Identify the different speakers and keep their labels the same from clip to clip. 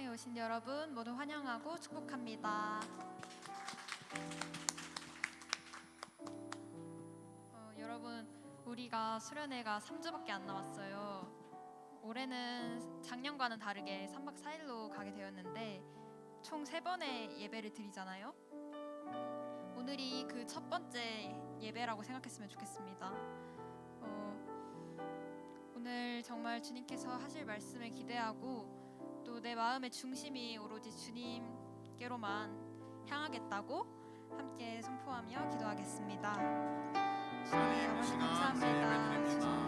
Speaker 1: 찬양에 오신 여러분 모두 환영하고 축복합니다. 여러분, 우리가 수련회가 3주밖에 안 남았어요. 올해는 작년과는 다르게 3박 4일로 가게 되었는데 총 3번의 예배를 드리잖아요. 오늘이 그 첫 번째 예배라고 생각했으면 좋겠습니다. 오늘 정말 주님께서 하실 말씀을 기대하고 또 내 마음의 중심이 오로지 주님께로만 향하겠다고 함께 선포하며 기도하겠습니다. 주님 아버지 감사합니다.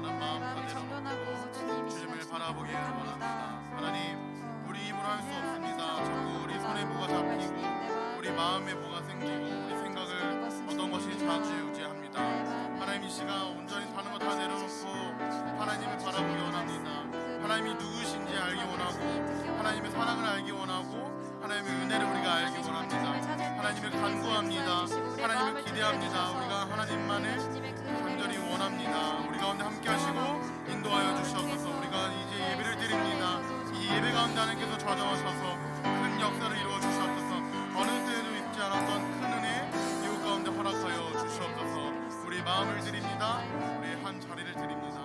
Speaker 1: 내 마음을 정돈하고 주님을 바라보길 원합니다.
Speaker 2: 하나님, 우리 힘으로 할 수 없습니다. 자꾸 우리 손에 뭐가 잡히고 우리 마음에 뭐가 생기고 우리 생각을 어떤 것이 좌지우지합니다. 하나님, 이 시간 온전히 사는 거 다 내려놓고 하나님을 바라보기 원합니다. 하나님이 누구신지 알기 원하고 하나님의 사랑을 알기 원하고 하나님의 은혜를 우리가 알기 원합니다. 하나님을 간구합니다. 하나님을 기대합니다. 우리가 하나님만을 간절히 원합니다. 우리 가운데 함께 하시고 인도하여 주시옵소서. 우리가 이제 예배를 드립니다. 이 예배 가운데 하나님께서 찾아오셔서 큰 역사를 이루어 주시옵소서. 어느 때에도 있지 않았던 큰 은혜 이곳 가운데 허락하여 주시옵소서. 우리 마음을 드립니다. 우리 한 자리를 드립니다.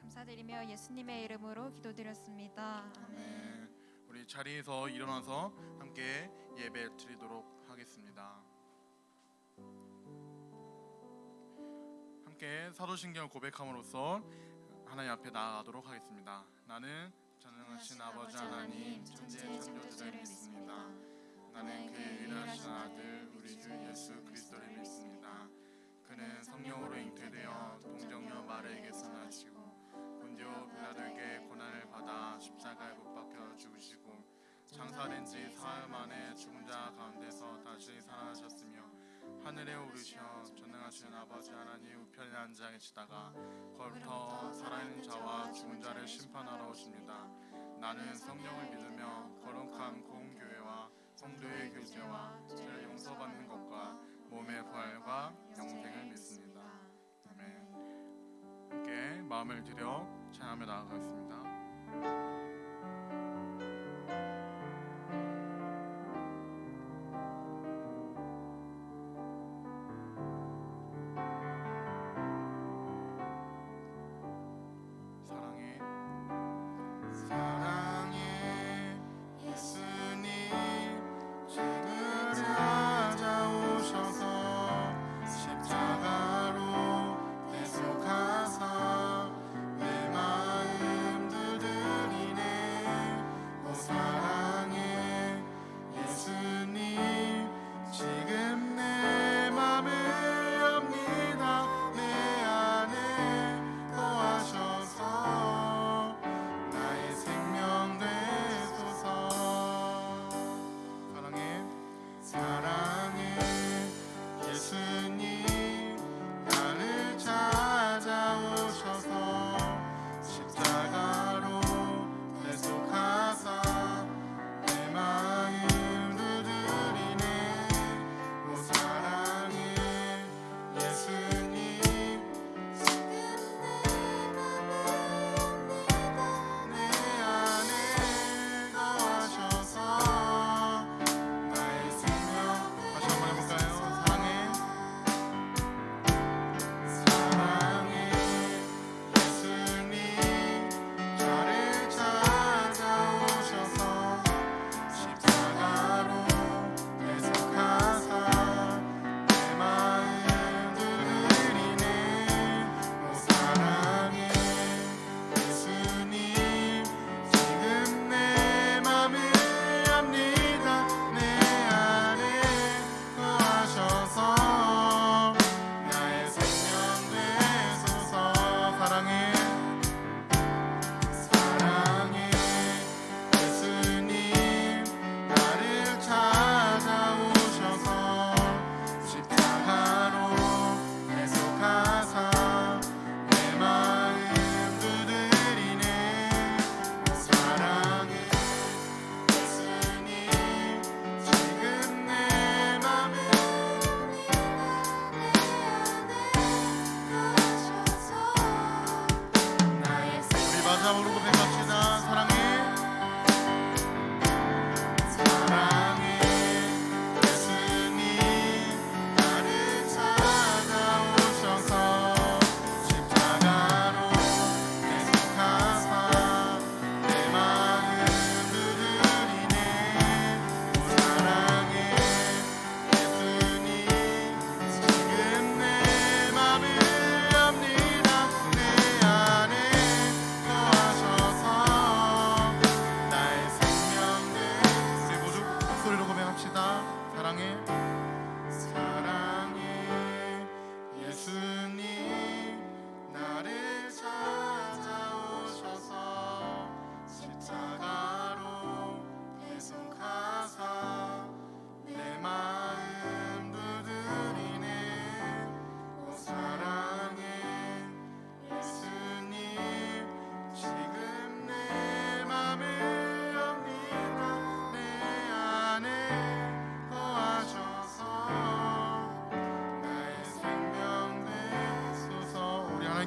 Speaker 1: 감사드리며 예수님의 이름으로 기도드렸습니다. 아멘.
Speaker 2: 우리 자리에서 일어나서 함께 예배 드리도록 하겠습니다. 함께 사도신경을 고백함으로써 하나님 앞에 나아가도록 하겠습니다. 나는 전능하신 아버지 하나님 천지의 창조주를 믿습니다. 나는 그의 유일하신 아들 우리 주 예수 그리스도를 믿습니다. 그는 성령으로 잉태되어 동정녀 마리아에게서 나시고 본디오 빌라도에게 고난을 받아 십자가에 못 박혀 죽으시고 장사된 지 사흘 만에 죽은 자 가운데서 다시 살아나셨으며 하늘에 오르셔 전능하신 아버지 하나님 우편에 앉아 계시다가 거기부터 살아있는 자와 죽은 자를 심판하러 오십니다. 나는 성령을 믿으며 거룩한 공교회와 성도의 교제와 죄를 용서받는 것과 몸의 부활과 영생을 믿습니다. 아멘. 함께 마음을 들여 찬양하며 나아가겠습니다.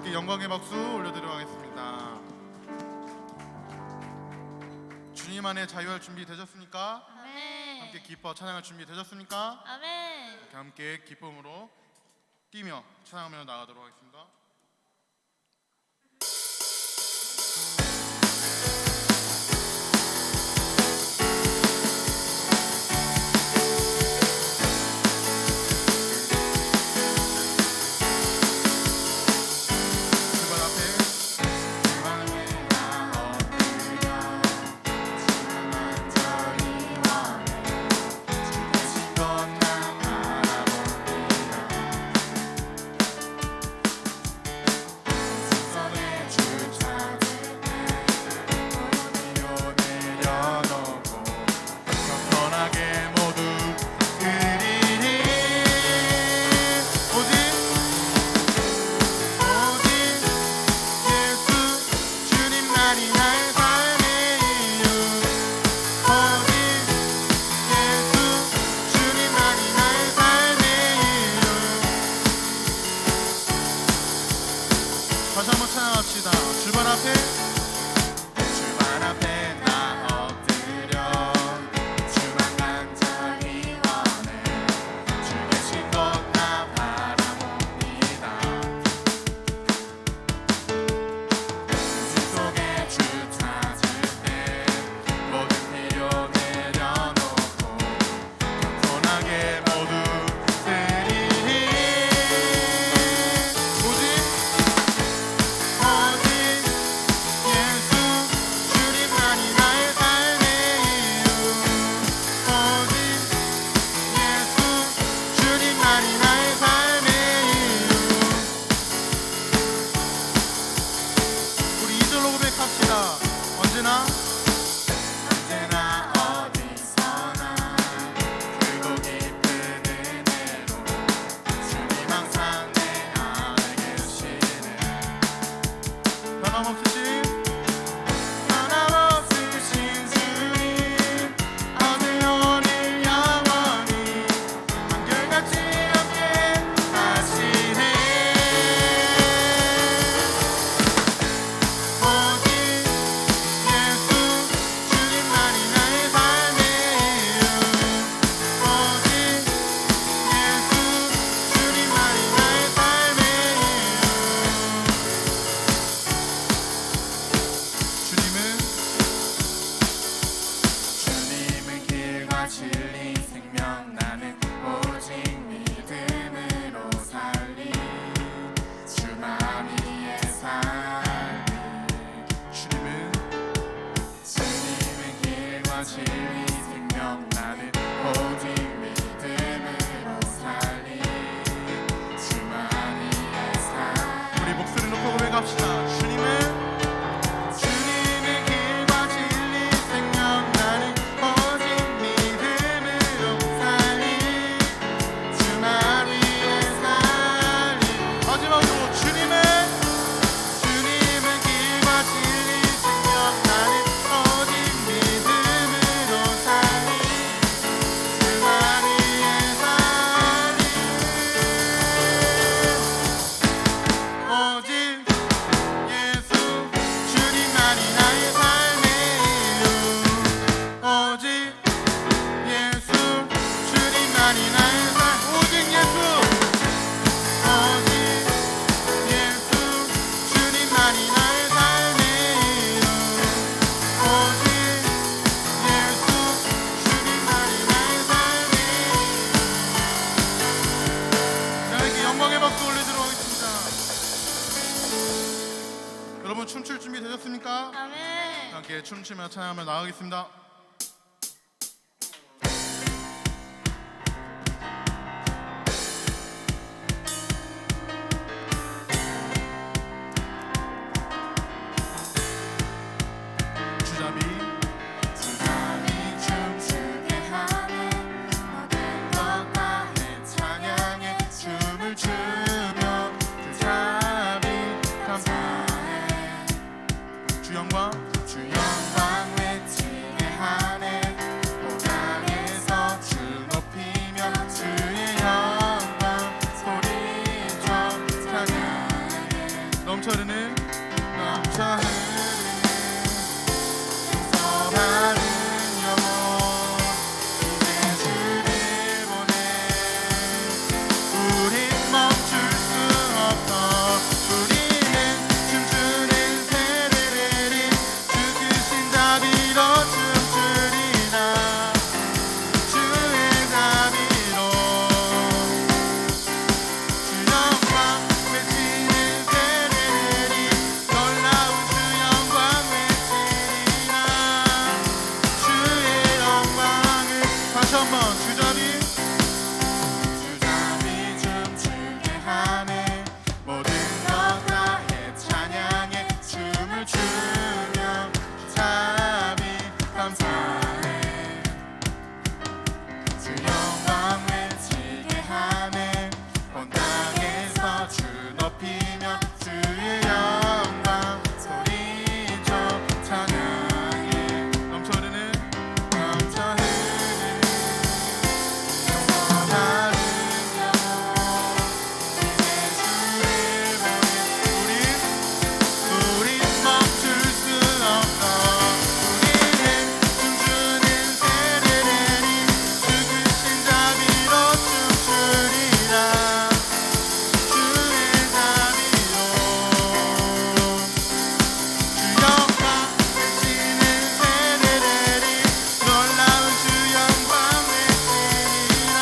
Speaker 2: 함께 영광의 박수 올려드리도록 하겠습니다. 주님 안에 자유할 준비 되셨습니까?
Speaker 3: 아멘.
Speaker 2: 함께 기뻐 찬양할 준비 되셨습니까?
Speaker 3: 아멘.
Speaker 2: 이렇게 함께 기쁨으로 뛰며 찬양하며 나가도록 하겠습니다. 다시 한번 찬양합시다. 주발 앞에 나 엎드려 주만 간절히 원해 주 계신 곳 나 바라봅니다. 주 속에 주 찾을 때 모든 필요 내려놓고 겸손하게 모두 드리리 오직 예수 주님만이 나의 삶의 이유 오직 예수 주님만이 나의 삶의 이유 우리 2절로 고백합시다. 언제나 어디서나 크고 깊은 은혜로 주님 항상 내 안에 계시네. 변함없으신 주님 어제 오늘 영원히 한결같이 함께 하시네. 오직 예수 주님만이 나의 삶의 이유 오직 예수 주님만이 나의 삶의 이유 주님은 길과 진리 생명 나는 오직 믿음으로 살리 주만이 의 삶이 주님은 길과 진리 생명 나는 오직 믿음으로 살리 주만이 의 삶 우리 목소리 높여 고백합시다. 주님은 길과 진리 생명 나는 오직 믿음으로 살리 주만 위에 살리 마지막으로 주님은 길과 진리 생명 나는 오직 믿음으로 살리 주만 위에 살리 오직 예수 주님만이 나의 삶의 이유 오직 예수 주님만이 나의 삶 오직 예수 주님만이 나의 삶의 이유 오직 예수 주님만이 나의 삶의 이유 자 이렇게 영광의 박수 올리도록 하겠습니다. 여러분 춤출 준비 되셨습니까?
Speaker 3: 아멘.
Speaker 2: 함께 춤추며 찬양하며 나가겠습니다. 주잡이 춤추게 하네 모든 것 다해 찬양해 춤을 추며 주잡이 감사해 주 영광 외치게 하네 넘쳐 흐르는 용서받은 영혼 이제 주를 보내. 우린 멈출 수 없어. 우리는 춤추는 세레레리 주 크신 자비로 춤추리라. 주의 자비로 주 영광 외치는 세레레리 놀라운 주 영광 외치리라. 주의 영광을 다시 한번 주자비 춤추게 하네. 모든 것 다해 찬양해. 춤을 추며 자비 감사해. 주 영광 외치게 하네. 온 땅에서 주 높이며 주의 영광 소리쳐 찬양해. 넘쳐 흐르는 용서받은 영혼 이제 주를 보내. 우린 멈출 수 없어. 우리는 춤추는 세레레리 주 크신 자비로 춤추리라. 주의 자비로 주 영광 외치는 세레레리 놀라운 주 영광 외치리라.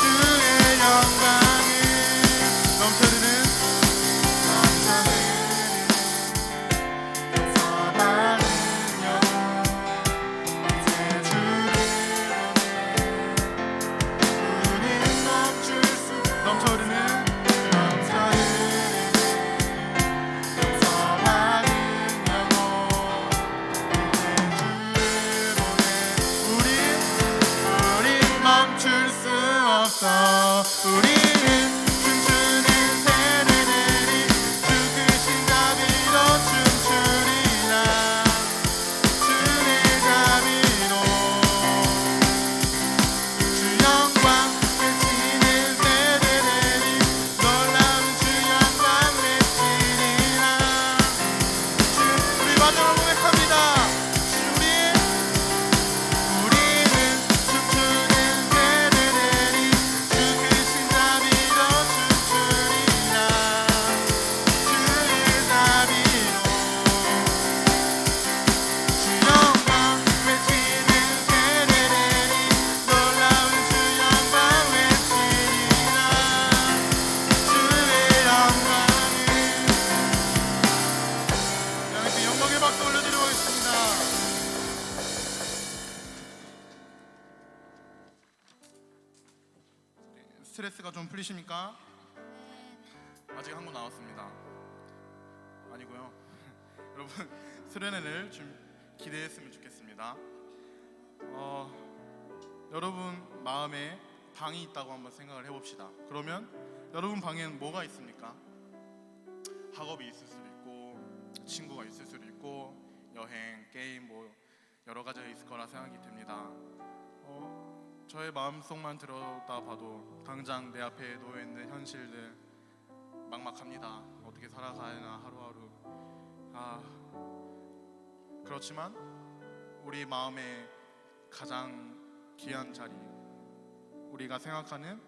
Speaker 2: 주의 영광을 넘쳐 흐르는 용서받은 영혼 이제 주를 보내. 우린 멈출 수 넘쳐 흐르는 용서받은 영혼 이제 주를 보내. 우린 멈출 수 없어. 우리는 춤추는 세레레리 주 크신 자비로 춤추리라. 주의 자비로 주 영광 외치는 세레레리 놀라운 주 영광 외치리라. 우리 마지막으로 고백합니다. 우리는 춤추는 세레레리 주 크신 자비로 춤추리라. 주의 자비로 주 영광 외치는 세레레리 놀라운 주 영광 외치리라. 주의 영광을 여기서 영광의 박수 올려드리고 있습니다. 스트레스가 좀 풀리십니까? 아직 한 곡 나왔습니다. 아니고요. 여러분 수련회를 좀 기대했으면 좋겠습니다. 여러분 마음에 방이 있다고 한번 생각을 해봅시다. 그러면 여러분 방에는 뭐가 있습니까? 학업이 있을 수도 있고 친구가 있을 수도 있고 여행, 게임 뭐 여러 가지가 있을 거라 생각이 됩니다. 저의 마음속만 들여다봐도 당장 내 앞에 놓여있는 현실들 막막합니다. 어떻게 살아가나 하루하루. 그렇지만 우리 마음의 가장 귀한 자리, 우리가 생각하는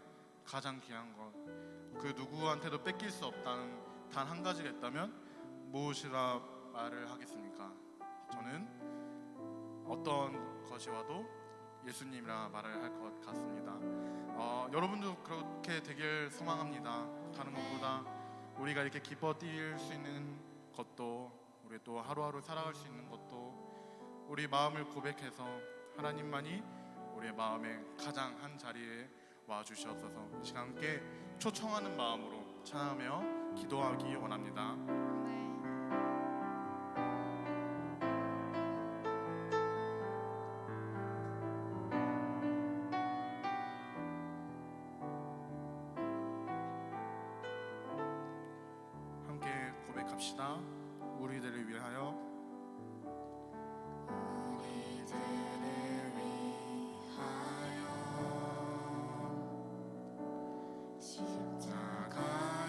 Speaker 2: 가장 귀한 것, 그 누구한테도 뺏길 수 없다는 단 한 가지가 있다면 무엇이라 말을 하겠습니까? 저는 어떤 것이 와도 예수님이라 말을 할 것 같습니다. 여러분도 그렇게 되길 소망합니다. 다른 것보다 우리가 이렇게 기뻐 뛸 수 있는 것도, 우리 또 하루하루 살아갈 수 있는 것도 우리 마음을 고백해서 하나님만이 우리의 마음의 가장 한 자리에 와 주시옵소서. 이 시간 함께 초청하는 마음으로 찬양하며 기도하기 원합니다. 함께 고백합시다. 우리들을 위하여. 십자가의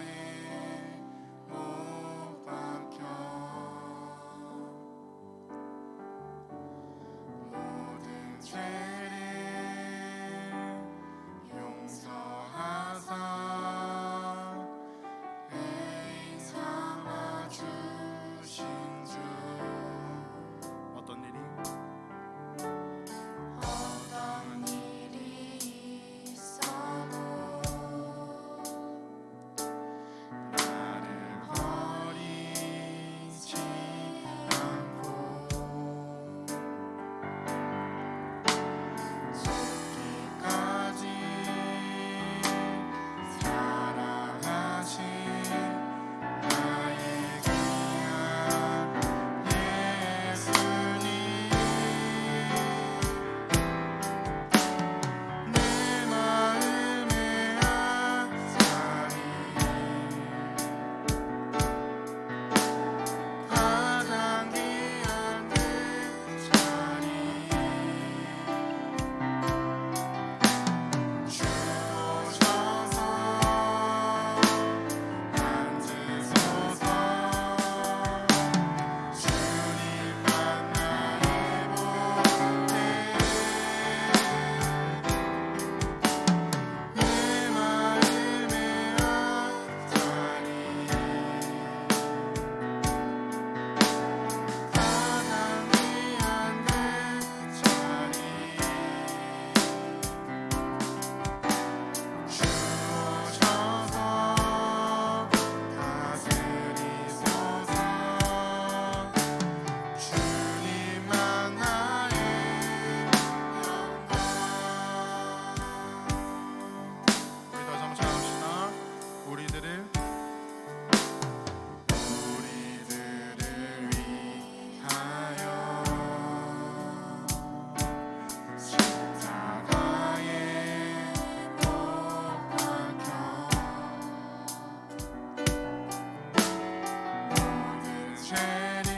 Speaker 2: 죄를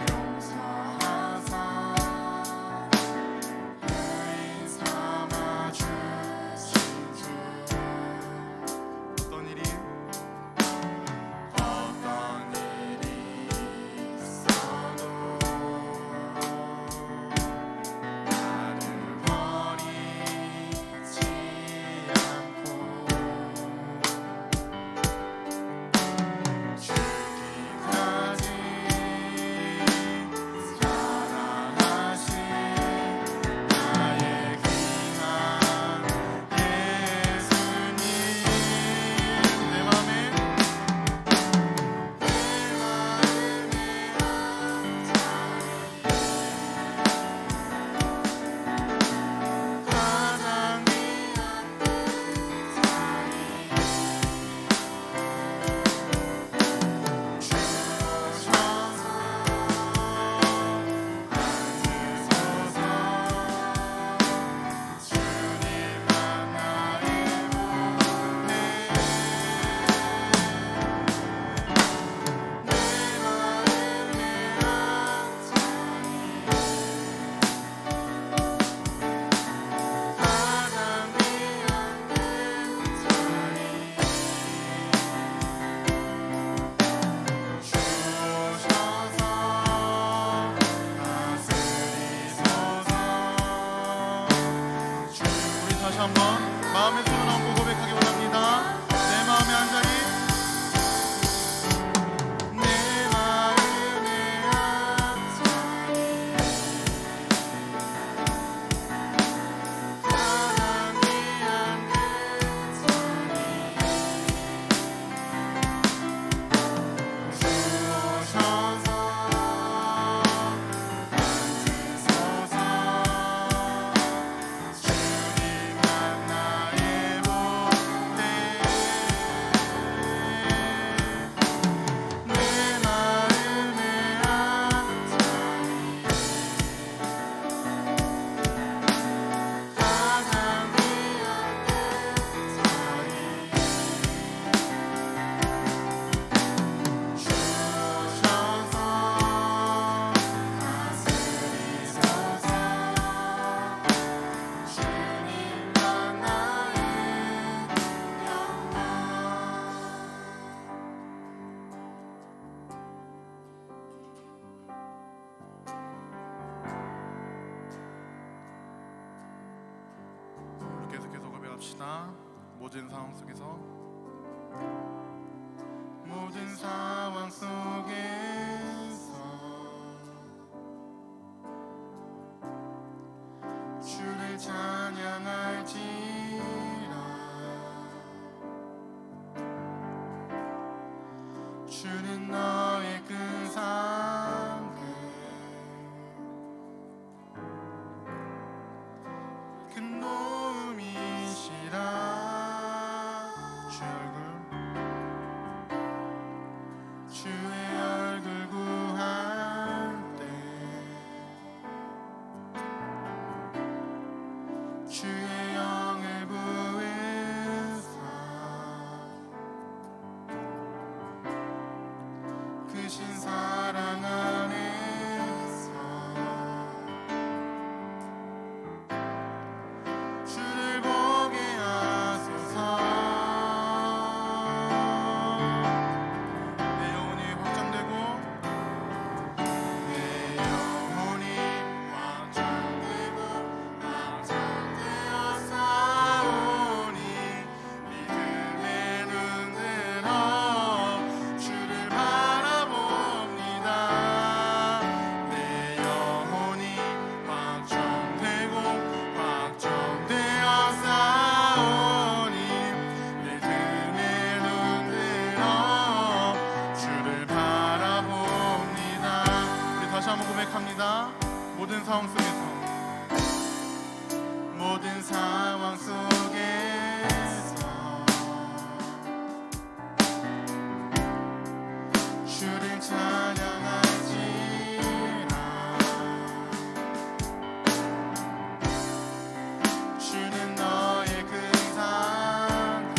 Speaker 2: 용서하사 의인 삼아 주신 주. 어떤 일이 있어도 나를 버리지 않고 죽기까지 사랑하신 나의 귀한 예수님. 내 맘에 가장 귀한 주셔서 앉으소서. 주님만 나의 보내. 내 마음의 안장이 가장 귀한 내 자리. 주셔서 다스리소서. 주, 우리 다시 한번 마음의 손을 얹고 고백하기 원합니다. 내 마음의 한자리, 내 마음의 한자리 가장 귀한 내 자리. 주셔서 앉으소서. 주님만 나의 보내. 내 마음의 안장이 가장 귀한 내 자리. 주셔서 다스리소서. 주님만 나의 영광. 우리 계속해서 고백합시다. 모든 상황 속에서, 모든 상황 속에서 주를 찬양할지라. 주는 너의 큰 상급, 큰 도움이시라. 주의 얼굴, 주의 얼굴 구할 때 주의 영을 부으사 크신 사랑 안에서 주를 보게 하소서. 내 영혼이 확장되고 내 영혼이 확장되고 확장되어 싸우니 믿음의 눈 들어 주를 바라봅니다. 내 영혼이 확장되고 확장되어 싸우니 믿음의 눈 들어 주를 바라봅니다. 우리 다시 한번 고백합니다. 모든 상황 속에서, 모든 상황 속에서 주를 찬양할지라. 주는 너의 큰 상급,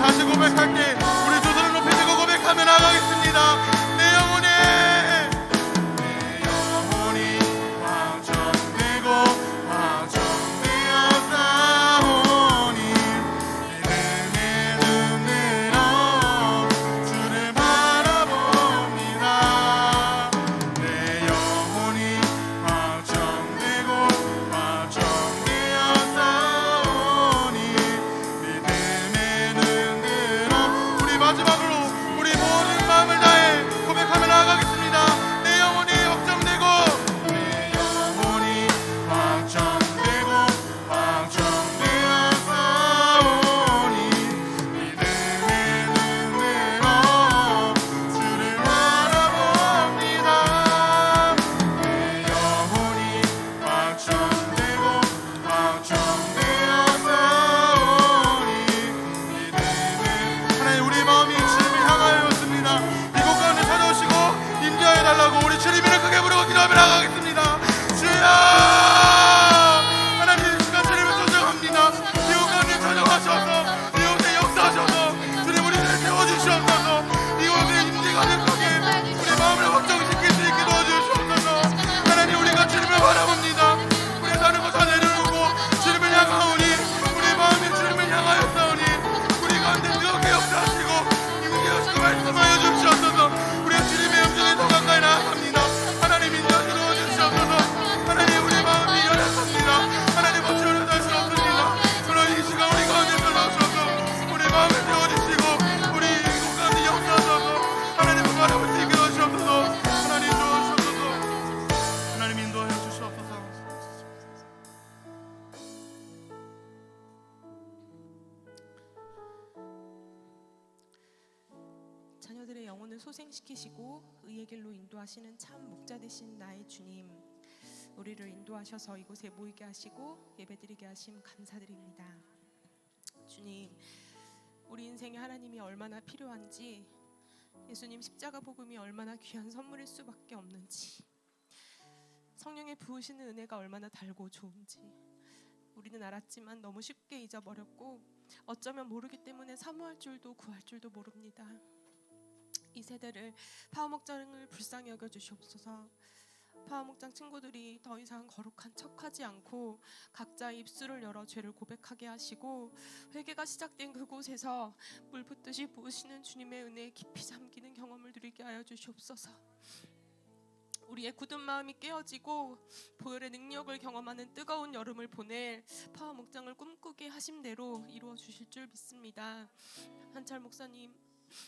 Speaker 2: 다시 고백할게. 우리 두 손을 높이 들고 고백하며 나가겠습니다. 내 영혼이 확정되고 확정되어 싸우니 믿음의 눈으로 주를 바라봅니다. 내 영혼이 확정되고 확정되어 싸우니 믿음의 눈으로 우리 마지막으로 우리 모든 마음을 다해 고백하며 나아가겠습니다. 내 영혼이 확정되고 내 영혼이 확정되고 확정되어 싸우니 믿음의 눈으로 주를 바라봅니다. 내 영혼이 확정되고 확정되어 싸우니 믿음의 하나님 우리 마음이 주님을 향하였습니다. 이곳 가운데 찾아오시고 임재하여 달라고 우리 주님 이름 크게 부르고 기도하며 나가겠습니다. 주여 하나님 이 시간 주님을 존경합니다. 이곳 가운데 찾아가셔서 이곳에 역사하셔서 주님 우리들을 세워주시옵소서. 이곳에 임재가 능하게 우리 마음을 확정시킬 수 있게 도와주시옵소서. 하나님 우리가 주님을 바라봅니다. 우리 다른 것 다 내려놓고 주님을 향하오니 우리 마음이 주님을 향하여 싸우니 우리 가운데 뜨겁게 역사하시고 임재하시고 말씀하여 주시옵소서. 우리 주님의 음성에 더 가까이 나아갑니다. 하나님 인도하여 주시옵소서. 하나님 우리 마음이 연약합니다. 하나님 어찌하려 다시 없습니다. 그러니 이 시간 우리 가운데 들어오셔서 우리 마음을 세워주시고 우리 이곳 가운데 역사하셔서 하나님을 바라볼 수 있게 도와주시옵소서. 하나님 도와주시옵소서. 하나님 인도하여 주시옵소서.
Speaker 3: 자녀들의 영혼을 소생시키시고 의의 길로 인도하시는 참 목자 되신 나의 주님, 우리를 인도하셔서 이곳에 모이게 하시고 예배드리게 하심 감사드립니다. 주님, 우리 인생에 하나님이 얼마나 필요한지, 예수님 십자가 복음이 얼마나 귀한 선물일 수밖에 없는지, 성령의 부으시는 은혜가 얼마나 달고 좋은지 우리는 알았지만 너무 쉽게 잊어버렸고 어쩌면 모르기 때문에 사모할 줄도 구할 줄도 모릅니다. 이 세대를 파워목장을 불쌍히 여겨 주시옵소서. 파워목장 친구들이 더 이상 거룩한 척하지 않고 각자 입술을 열어 죄를 고백하게 하시고 회개가 시작된 그곳에서 물 붓듯이 부으시는 주님의 은혜에 깊이 잠기는 경험을 누리게 하여 주시옵소서. 우리의 굳은 마음이 깨어지고 보혈의 능력을 경험하는 뜨거운 여름을 보낼 파워목장을 꿈꾸게 하신 대로 이루어 주실 줄 믿습니다. 한철 목사님,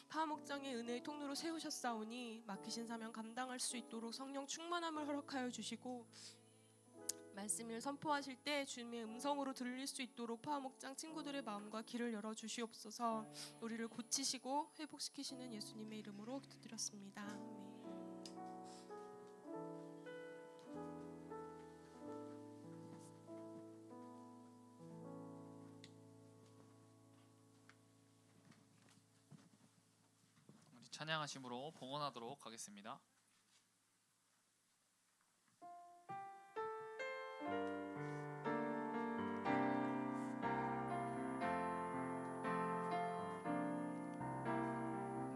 Speaker 3: 파워목장의 은혜의 통로로 세우셨사오니 맡기신 사명 감당할 수 있도록 성령 충만함을 허락하여 주시고 말씀을 선포하실 때 주님의 음성으로 들릴 수 있도록 파워목장 친구들의 마음과 길을 열어 주시옵소서. 우리를 고치시고 회복시키시는 예수님의 이름으로 기도드렸습니다. 아멘.
Speaker 4: 찬양하심으로 봉헌하도록 하겠습니다.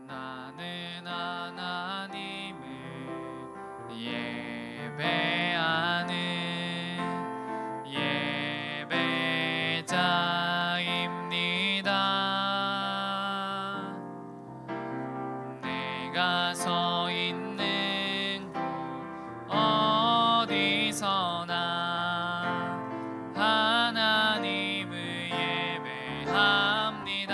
Speaker 4: 나는 하나님을 예배하는 예배자입니다. 내가 서 있는 곳 어디서나 하나님을 예배합니다.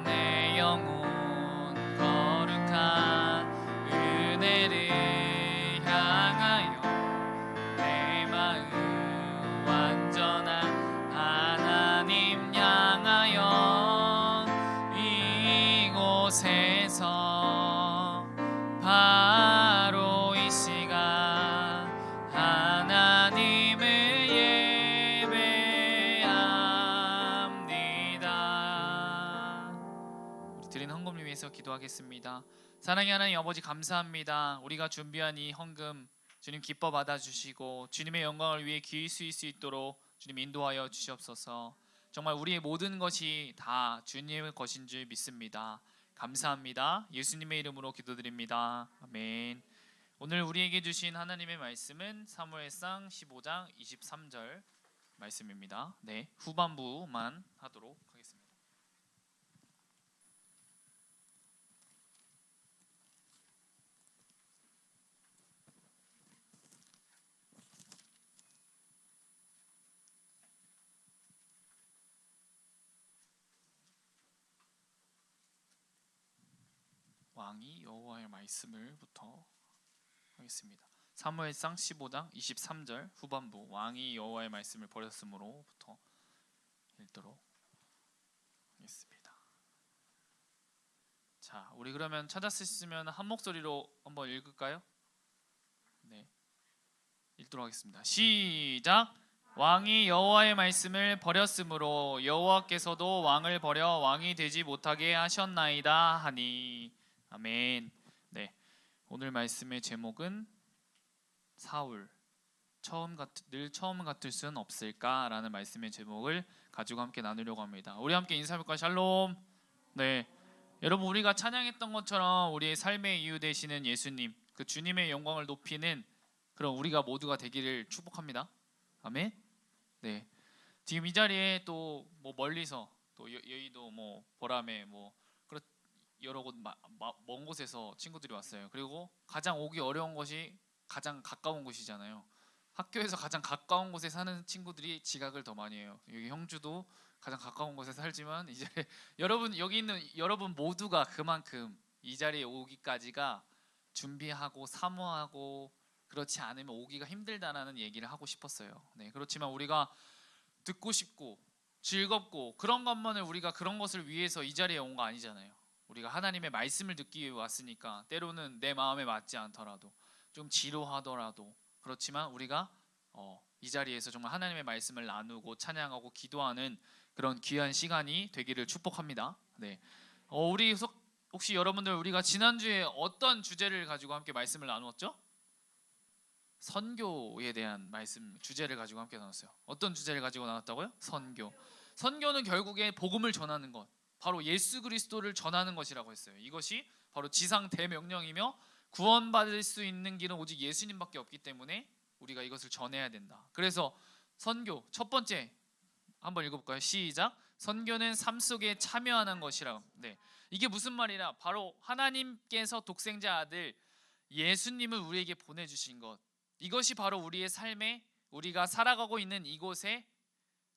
Speaker 4: 내 영혼 거룩한 은혜를 향하여 내 마음 완전한 하나님 향하여 이곳에서 바로 이 시간 하나님을 예배합니다. 우리 드린 헌금을 위해서 기도하겠습니다. 사랑의 하나님 아버지, 감사합니다. 우리가 준비한 이 헌금 주님 기뻐 받아주시고 주님의 영광을 위해 기울 수 있도록 주님 인도하여 주시옵소서. 정말 우리의 모든 것이 다 주님의 것인 줄 믿습니다. 감사합니다. 예수님의 이름으로 기도드립니다. 아멘. 오늘 우리에게 주신 하나님의 말씀은 사무엘상 15장 23절 말씀입니다. 네, 후반부만 하도록 하겠습니다. 왕이 여호와의 말씀을부터 하겠습니다. 사무엘상 15장 23절 후반부, 왕이 여호와의 말씀을 버렸으므로부터 읽도록 하겠습니다. 자, 우리 그러면 찾았으면 한 목소리로 한번 읽을까요? 네, 읽도록 하겠습니다. 시작. 왕이 여호와의 말씀을 버렸으므로 여호와께서도 왕을 버려 왕이 되지 못하게 하셨나이다 하니. 아멘. 네, 오늘 말씀의 제목은 사울 늘 처음 같을 수는 없을까라는 말씀의 제목을 가지고 함께 나누려고 합니다. 우리 함께 인사할까요? 샬롬. 네, 여러분, 우리가 찬양했던 것처럼 우리의 삶의 이유 되시는 예수님, 그 주님의 영광을 높이는 그런 우리가 모두가 되기를 축복합니다. 아멘. 네, 지금 이 자리에 또 뭐 멀리서 또 여의도 뭐 보람에 뭐 여러 곳 먼 곳에서 친구들이 왔어요. 그리고 가장 오기 어려운 곳이 가장 가까운 곳이잖아요. 학교에서 가장 가까운 곳에 사는 친구들이 지각을 더 많이 해요. 여기 형주도 가장 가까운 곳에 살지만 이제 여러분, 여기 있는 여러분 모두가 그만큼 이 자리에 오기까지가 준비하고 사모하고 그렇지 않으면 오기가 힘들다라는 얘기를 하고 싶었어요. 네, 그렇지만 우리가 듣고 싶고 즐겁고 그런 것만을 우리가 그런 것을 위해서 이 자리에 온 거 아니잖아요. 우리가 하나님의 말씀을 듣기 위해 왔으니까 때로는 내 마음에 맞지 않더라도 좀 지루하더라도 그렇지만 우리가 이 자리에서 정말 하나님의 말씀을 나누고 찬양하고 기도하는 그런 귀한 시간이 되기를 축복합니다. 네, 우리 혹시 여러분들 우리가 지난주에 어떤 주제를 가지고 함께 말씀을 나누었죠? 선교에 대한 말씀 주제를 가지고 함께 나눴어요. 어떤 주제를 가지고 나눴다고요? 선교. 선교는 결국에 복음을 전하는 것, 바로 예수 그리스도를 전하는 것이라고 했어요. 이것이 바로 지상 대명령이며 구원받을 수 있는 길은 오직 예수님밖에 없기 때문에 우리가 이것을 전해야 된다. 그래서 선교 첫 번째 한번 읽어볼까요? 시작. 선교는 삶 속에 참여하는 것이라. 네, 이게 무슨 말이냐? 바로 하나님께서 독생자 아들 예수님을 우리에게 보내주신 것, 이것이 바로 우리의 삶에 우리가 살아가고 있는 이곳에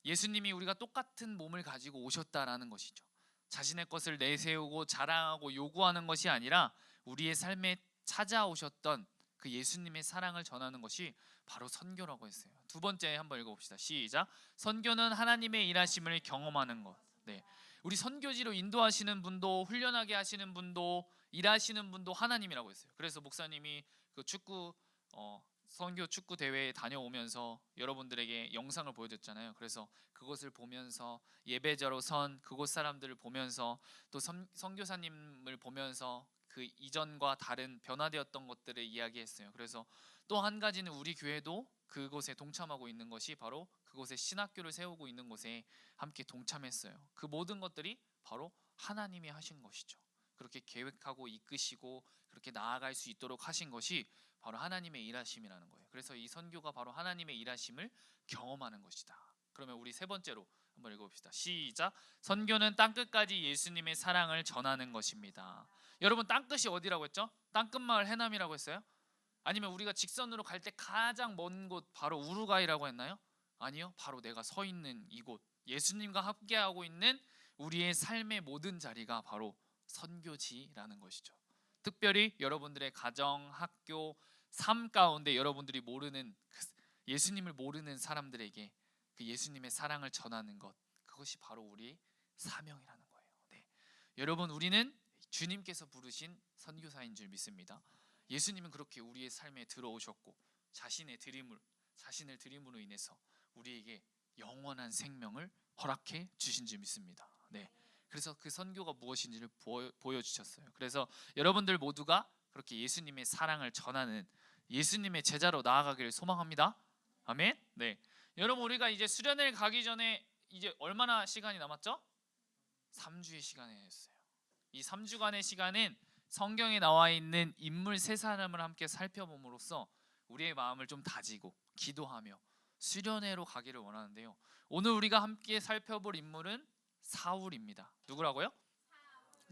Speaker 4: 예수님이 우리가 똑같은 몸을 가지고 오셨다라는 것이죠. 자신의 것을 내세우고 자랑하고 요구하는 것이 아니라 우리의 삶에 찾아오셨던 그 예수님의 사랑을 전하는 것이 바로 선교라고 했어요. 두 번째 한번 읽어봅시다. 시작. 선교는 하나님의 일하심을 경험하는 것. 네, 우리 선교지로 인도하시는 분도 훈련하게 하시는 분도 일하시는 분도 하나님이라고 했어요. 그래서 목사님이 그 선교 축구 대회에 다녀오면서 여러분들에게 영상을 보여줬잖아요. 그래서 그것을 보면서 예배자로 선 그곳 사람들을 보면서 또 선교사님을 보면서 그 이전과 다른 변화되었던 것들을 이야기했어요. 그래서 또 한 가지는 우리 교회도 그곳에 동참하고 있는 것이 바로 그곳에 신학교를 세우고 있는 곳에 함께 동참했어요. 그 모든 것들이 바로 하나님이 하신 것이죠. 그렇게 계획하고 이끄시고 그렇게 나아갈 수 있도록 하신 것이 바로 하나님의 일하심이라는 거예요. 그래서 이 선교가 바로 하나님의 일하심을 경험하는 것이다. 그러면 우리 세 번째로 한번 읽어봅시다. 시작. 선교는 땅끝까지 예수님의 사랑을 전하는 것입니다. 여러분, 땅끝이 어디라고 했죠? 땅끝마을 해남이라고 했어요? 아니면 우리가 직선으로 갈 때 가장 먼 곳 바로 우루과이라고 했나요? 아니요, 바로 내가 서 있는 이곳, 예수님과 함께하고 있는 우리의 삶의 모든 자리가 바로 선교지라는 것이죠. 특별히 여러분들의 가정, 학교, 삶 가운데 여러분들이 모르는 예수님을 모르는 사람들에게 그 예수님의 사랑을 전하는 것, 그것이 바로 우리의 사명이라는 거예요. 네, 여러분, 우리는 주님께서 부르신 선교사인 줄 믿습니다. 예수님은 그렇게 우리의 삶에 들어오셨고 자신을 드림으로 인해서 우리에게 영원한 생명을 허락해 주신 줄 믿습니다. 네, 그래서 그 선교가 무엇인지를 보여주셨어요. 그래서 여러분들 모두가 그렇게 예수님의 사랑을 전하는 예수님의 제자로 나아가기를 소망합니다. 아멘. 네, 여러분, 우리가 이제 수련회를 가기 전에 이제 얼마나 시간이 남았죠? 3주의 시간이 있어요. 이 3주간의 시간은 성경에 나와 있는 인물 세 사람을 함께 살펴봄으로써 우리의 마음을 좀 다지고 기도하며 수련회로 가기를 원하는데요. 오늘 우리가 함께 살펴볼 인물은 사울입니다. 누구라고요?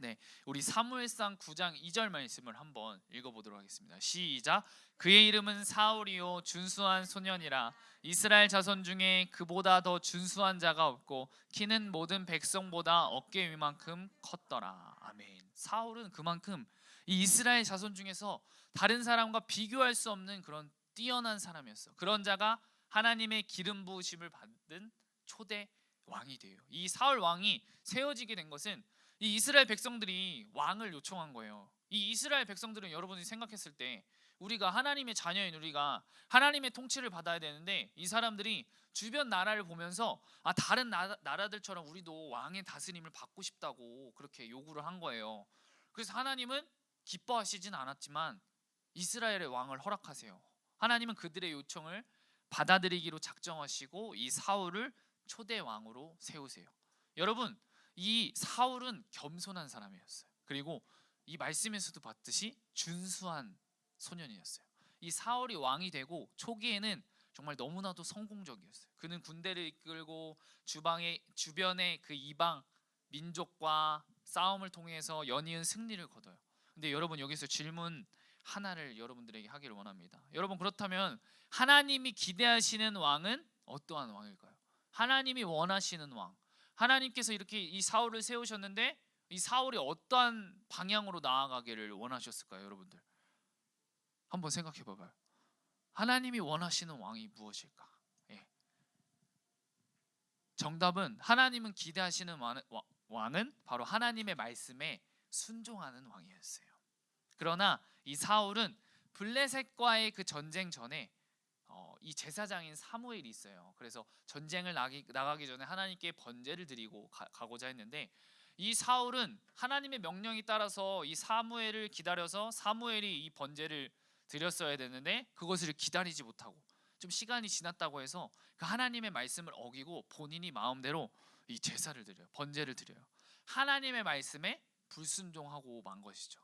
Speaker 4: 네, 우리 사무엘상 9장 2절 말씀을 한번 읽어보도록 하겠습니다. 시작. 그의 이름은 사울이요 준수한 소년이라 이스라엘 자손 중에 그보다 더 준수한 자가 없고 키는 모든 백성보다 어깨 위만큼 컸더라. 아멘. 사울은 그만큼 이 이스라엘 자손 중에서 다른 사람과 비교할 수 없는 그런 뛰어난 사람이었어. 그런 자가 하나님의 기름 부으심을 받은 초대 왕이 돼요. 이 사울 왕이 세워지게 된 것은 이 이스라엘 백성들이 왕을 요청한 거예요. 이 이스라엘 백성들은 여러분이 생각했을 때 우리가 하나님의 자녀인 우리가 하나님의 통치를 받아야 되는데 이 사람들이 주변 나라를 보면서 다른 나라들처럼 우리도 왕의 다스림을 받고 싶다고 그렇게 요구를 한 거예요. 그래서 하나님은 기뻐하시진 않았지만 이스라엘의 왕을 허락하세요. 하나님은 그들의 요청을 받아들이기로 작정하시고 이 사울을 초대 왕으로 세우세요. 여러분, 이 사울은 겸손한 사람이었어요. 그리고 이 말씀에서도 봤듯이 준수한 소년이었어요. 이 사울이 왕이 되고 초기에는 정말 너무나도 성공적이었어요. 그는 군대를 이끌고 주변의 그 이방 민족과 싸움을 통해서 연이은 승리를 거둬요. 근데 여러분, 여기서 질문 하나를 여러분들에게 하기를 원합니다. 여러분, 그렇다면 하나님이 기대하시는 왕은 어떠한 왕일까요? 하나님이 원하시는 왕, 하나님께서 이렇게 이 사울을 세우셨는데 이 사울이 어떠한 방향으로 나아가기를 원하셨을까요? 여러분들 한번 생각해 봐봐요. 하나님이 원하시는 왕이 무엇일까? 예. 정답은 하나님은 기대하시는 왕은 바로 하나님의 말씀에 순종하는 왕이었어요. 그러나 이 사울은 블레셋과의 그 전쟁 전에 이 제사장인 사무엘이 있어요. 그래서 전쟁을 나가기 전에 하나님께 번제를 드리고 가고자 했는데 이 사울은 하나님의 명령에 따라서 이 사무엘을 기다려서 사무엘이 이 번제를 드렸어야 되는데 그것을 기다리지 못하고 좀 시간이 지났다고 해서 그 하나님의 말씀을 어기고 본인이 마음대로 이 제사를 드려요. 번제를 드려요. 하나님의 말씀에 불순종하고 만 것이죠.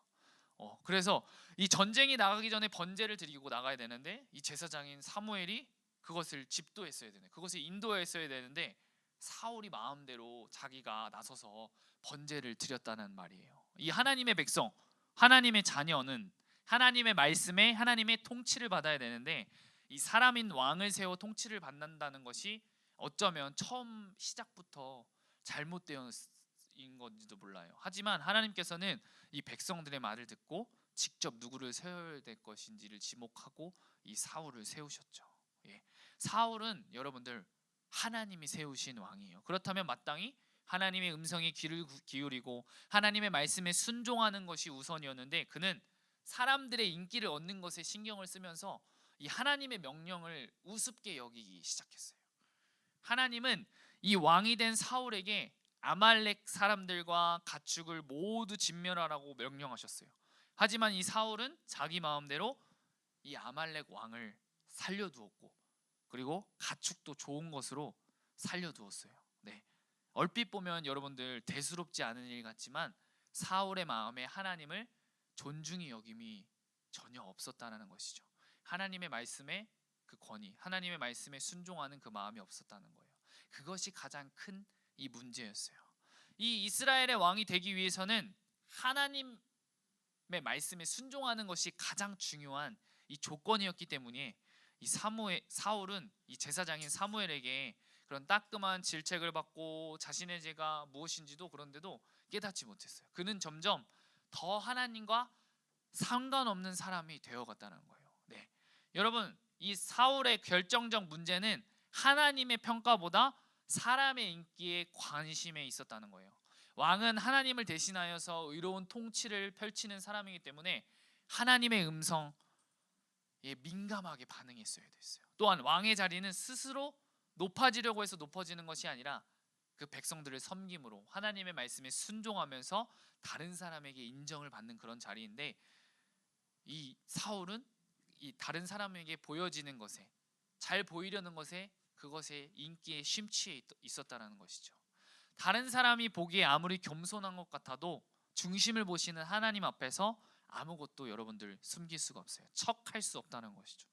Speaker 4: 그래서 이 전쟁이 나가기 전에 번제를 드리고 나가야 되는데 이 제사장인 사무엘이 그것을 집도했어야 되는데 그것을 인도했어야 되는데 사울이 마음대로 자기가 나서서 번제를 드렸다는 말이에요. 이 하나님의 백성, 하나님의 자녀는 하나님의 말씀에 하나님의 통치를 받아야 되는데 이 사람인 왕을 세워 통치를 받는다는 것이 어쩌면 처음 시작부터 잘못되어 인 건지도 몰라요. 하지만 하나님께서는 이 백성들의 말을 듣고 직접 누구를 세워야 될 것인지를 지목하고 이 사울을 세우셨죠. 예. 사울은 여러분들 하나님이 세우신 왕이에요. 그렇다면 마땅히 하나님의 음성에 귀를 기울이고 하나님의 말씀에 순종하는 것이 우선이었는데 그는 사람들의 인기를 얻는 것에 신경을 쓰면서 이 하나님의 명령을 우습게 여기기 시작했어요. 하나님은 이 왕이 된 사울에게 아말렉 사람들과 가축을 모두 진멸하라고 명령하셨어요. 하지만 이 사울은 자기 마음대로 이 아말렉 왕을 살려두었고 그리고 가축도 좋은 것으로 살려두었어요. 네. 얼핏 보면 여러분들 대수롭지 않은 일 같지만 사울의 마음에 하나님을 존중히 여김이 전혀 없었다는 것이죠. 하나님의 말씀에 그 권위, 하나님의 말씀에 순종하는 그 마음이 없었다는 거예요. 그것이 가장 큰 이 문제였어요. 이 이스라엘의 왕이 되기 위해서는 하나님의 말씀에 순종하는 것이 가장 중요한 이 조건이었기 때문에 이 사울은 이 제사장인 사무엘에게 그런 따끔한 질책을 받고 자신의 죄가 무엇인지도 그런데도 깨닫지 못했어요. 그는 점점 더 하나님과 상관없는 사람이 되어갔다는 거예요. 네. 여러분, 이 사울의 결정적 문제는 하나님의 평가보다 사람의 인기에 관심에 있었다는 거예요. 왕은 하나님을 대신하여서 의로운 통치를 펼치는 사람이기 때문에 하나님의 음성에 민감하게 반응했어야 됐어요. 또한 왕의 자리는 스스로 높아지려고 해서 높아지는 것이 아니라 그 백성들을 섬김으로 하나님의 말씀에 순종하면서 다른 사람에게 인정을 받는 그런 자리인데 이 사울은 이 다른 사람에게 보여지는 것에 잘 보이려는 것에 그 그것에 인기에 심취해 있었다라는 것이죠. 다른 사람이 보기에 아무리 겸손한 것 같아도 중심을 보시는 하나님 앞에서 아무것도 여러분들 숨길 수가 없어요. 척할 수 없다는 것이죠.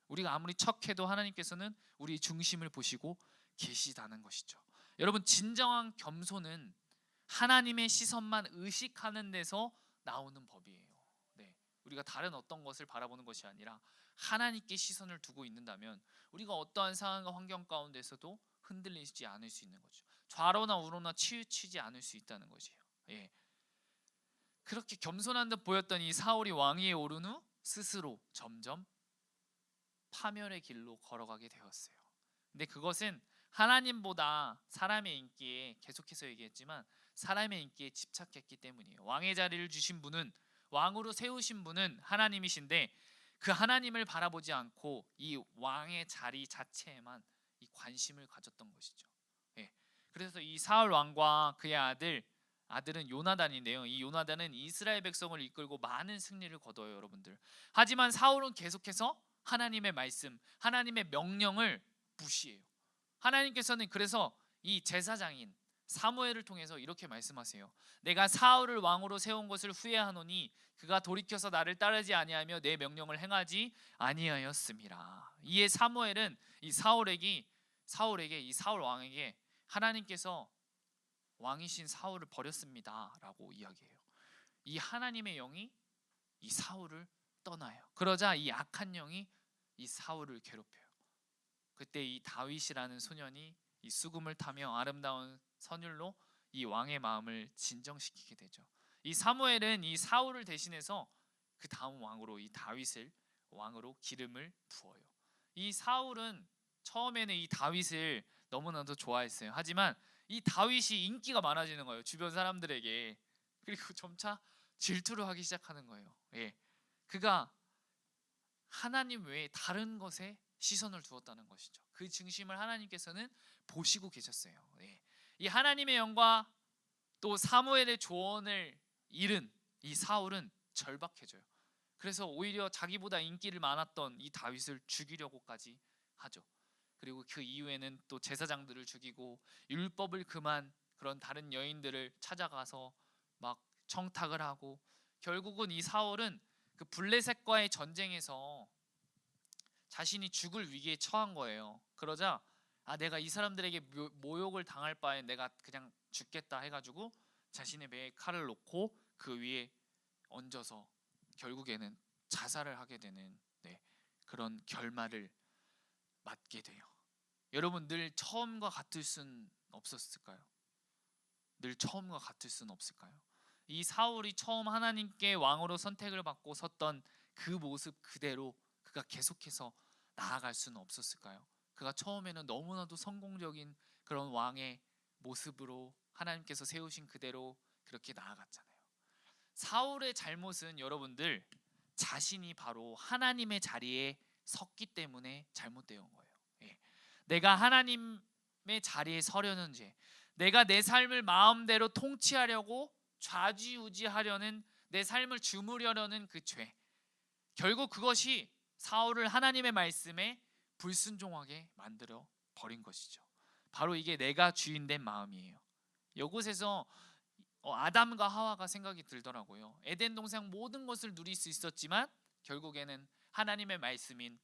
Speaker 4: 우리가 아무리 척해도 하나님께서는 우리 중심을 보시고 계시다는 것이죠. 여러분, 진정한 겸손은 하나님의 시선만 의식하는 데서 나오는 법이에요. 네, 우리가 다른 어떤 것을 바라보는 것이 아니라 하나님께 시선을 두고 있는다면 우리가 어떠한 상황과 환경 가운데서도 흔들리지 않을 수 있는 거죠. 좌로나 우로나 치우치지 않을 수 있다는 것이에요. 예. 그렇게 겸손한 듯 보였던 이 사울이 왕위에 오른 후 스스로 점점 파멸의 길로 걸어가게 되었어요. 근데 그것은 하나님보다 사람의 인기에, 계속해서 얘기했지만 사람의 인기에 집착했기 때문이에요. 왕의 자리를 주신 분은, 왕으로 세우신 분은 하나님이신데 그 하나님을 바라보지 않고 이 왕의 자리 자체에만 이 관심을 가졌던 것이죠. 예. 그래서 이 사울 왕과 그의 아들은 요나단인데요. 이 요나단은 이스라엘 백성을 이끌고 많은 승리를 거둬요, 여러분들. 하지만 사울은 계속해서 하나님의 말씀, 하나님의 명령을 무시해요. 하나님께서는 그래서 이 제사장인 사무엘을 통해서 이렇게 말씀하세요. 내가 사울을 왕으로 세운 것을 후회하노니 그가 돌이켜서 나를 따르지 아니하며 내 명령을 행하지 아니하였음이라. 이에 사무엘은 이 사울에게 이 사울 왕에게 하나님께서 왕이신 사울을 버렸습니다라고 이야기해요. 이 하나님의 영이 이 사울을 떠나요. 그러자 이 악한 영이 이 사울을 괴롭혀요. 그때 이 다윗이라는 소년이 이 수금을 타며 아름다운 선율로 이 왕의 마음을 진정시키게 되죠. 이 사무엘은 이 사울을 대신해서 그 다음 왕으로 이 다윗을 왕으로 기름을 부어요. 이 사울은 처음에는 이 다윗을 너무나도 좋아했어요. 하지만 이 다윗이 인기가 많아지는 거예요, 주변 사람들에게. 그리고 점차 질투를 하기 시작하는 거예요. 예. 그가 하나님 외에 다른 것에 시선을 두었다는 것이죠. 그 중심을 하나님께서는 보시고 계셨어요. 예. 이 하나님의 영과 또 사무엘의 조언을 잃은 이 사울은 절박해져요. 그래서 오히려 자기보다 인기를 많았던 이 다윗을 죽이려고까지 하죠. 그리고 그 이후에는 또 제사장들을 죽이고 율법을 금한 그런 다른 여인들을 찾아가서 막 청탁을 하고, 결국은 이 사울은 그 블레셋과의 전쟁에서 자신이 죽을 위기에 처한 거예요. 그러자 내가 이 사람들에게 모욕을 당할 바에 내가 그냥 죽겠다 해가지고 자신의 배에 칼을 놓고 그 위에 얹어서 결국에는 자살을 하게 되는 그런 결말을 맞게 돼요. 여러분, 늘 처음과 같을 순 없었을까요? 늘 처음과 같을 순 없을까요? 이 사울이 처음 하나님께 왕으로 선택을 받고 섰던 그 모습 그대로 그가 계속해서 나아갈 수는 없었을까요? 그가 처음에는 너무나도 성공적인 그런 왕의 모습으로 하나님께서 세우신 그대로 그렇게 나아갔잖아요. 사울의 잘못은 여러분들 자신이 바로 하나님의 자리에 섰기 때문에 잘못되어 온 거예요. 예. 내가 하나님의 자리에 서려는 죄, 내가 내 삶을 마음대로 통치하려고 좌지우지하려는, 내 삶을 주무려는 그 죄, 결국 그것이 사울을 하나님의 말씀에 불순종하게 만들어 버린 것이죠. 바로 이게 내가 주인된 마음이에요. 이곳에서 아담과 하와가 생각이 들더라고요. 에덴 동산 모든 것을 누릴 수 있었지만 결국에는 하나님의 말씀인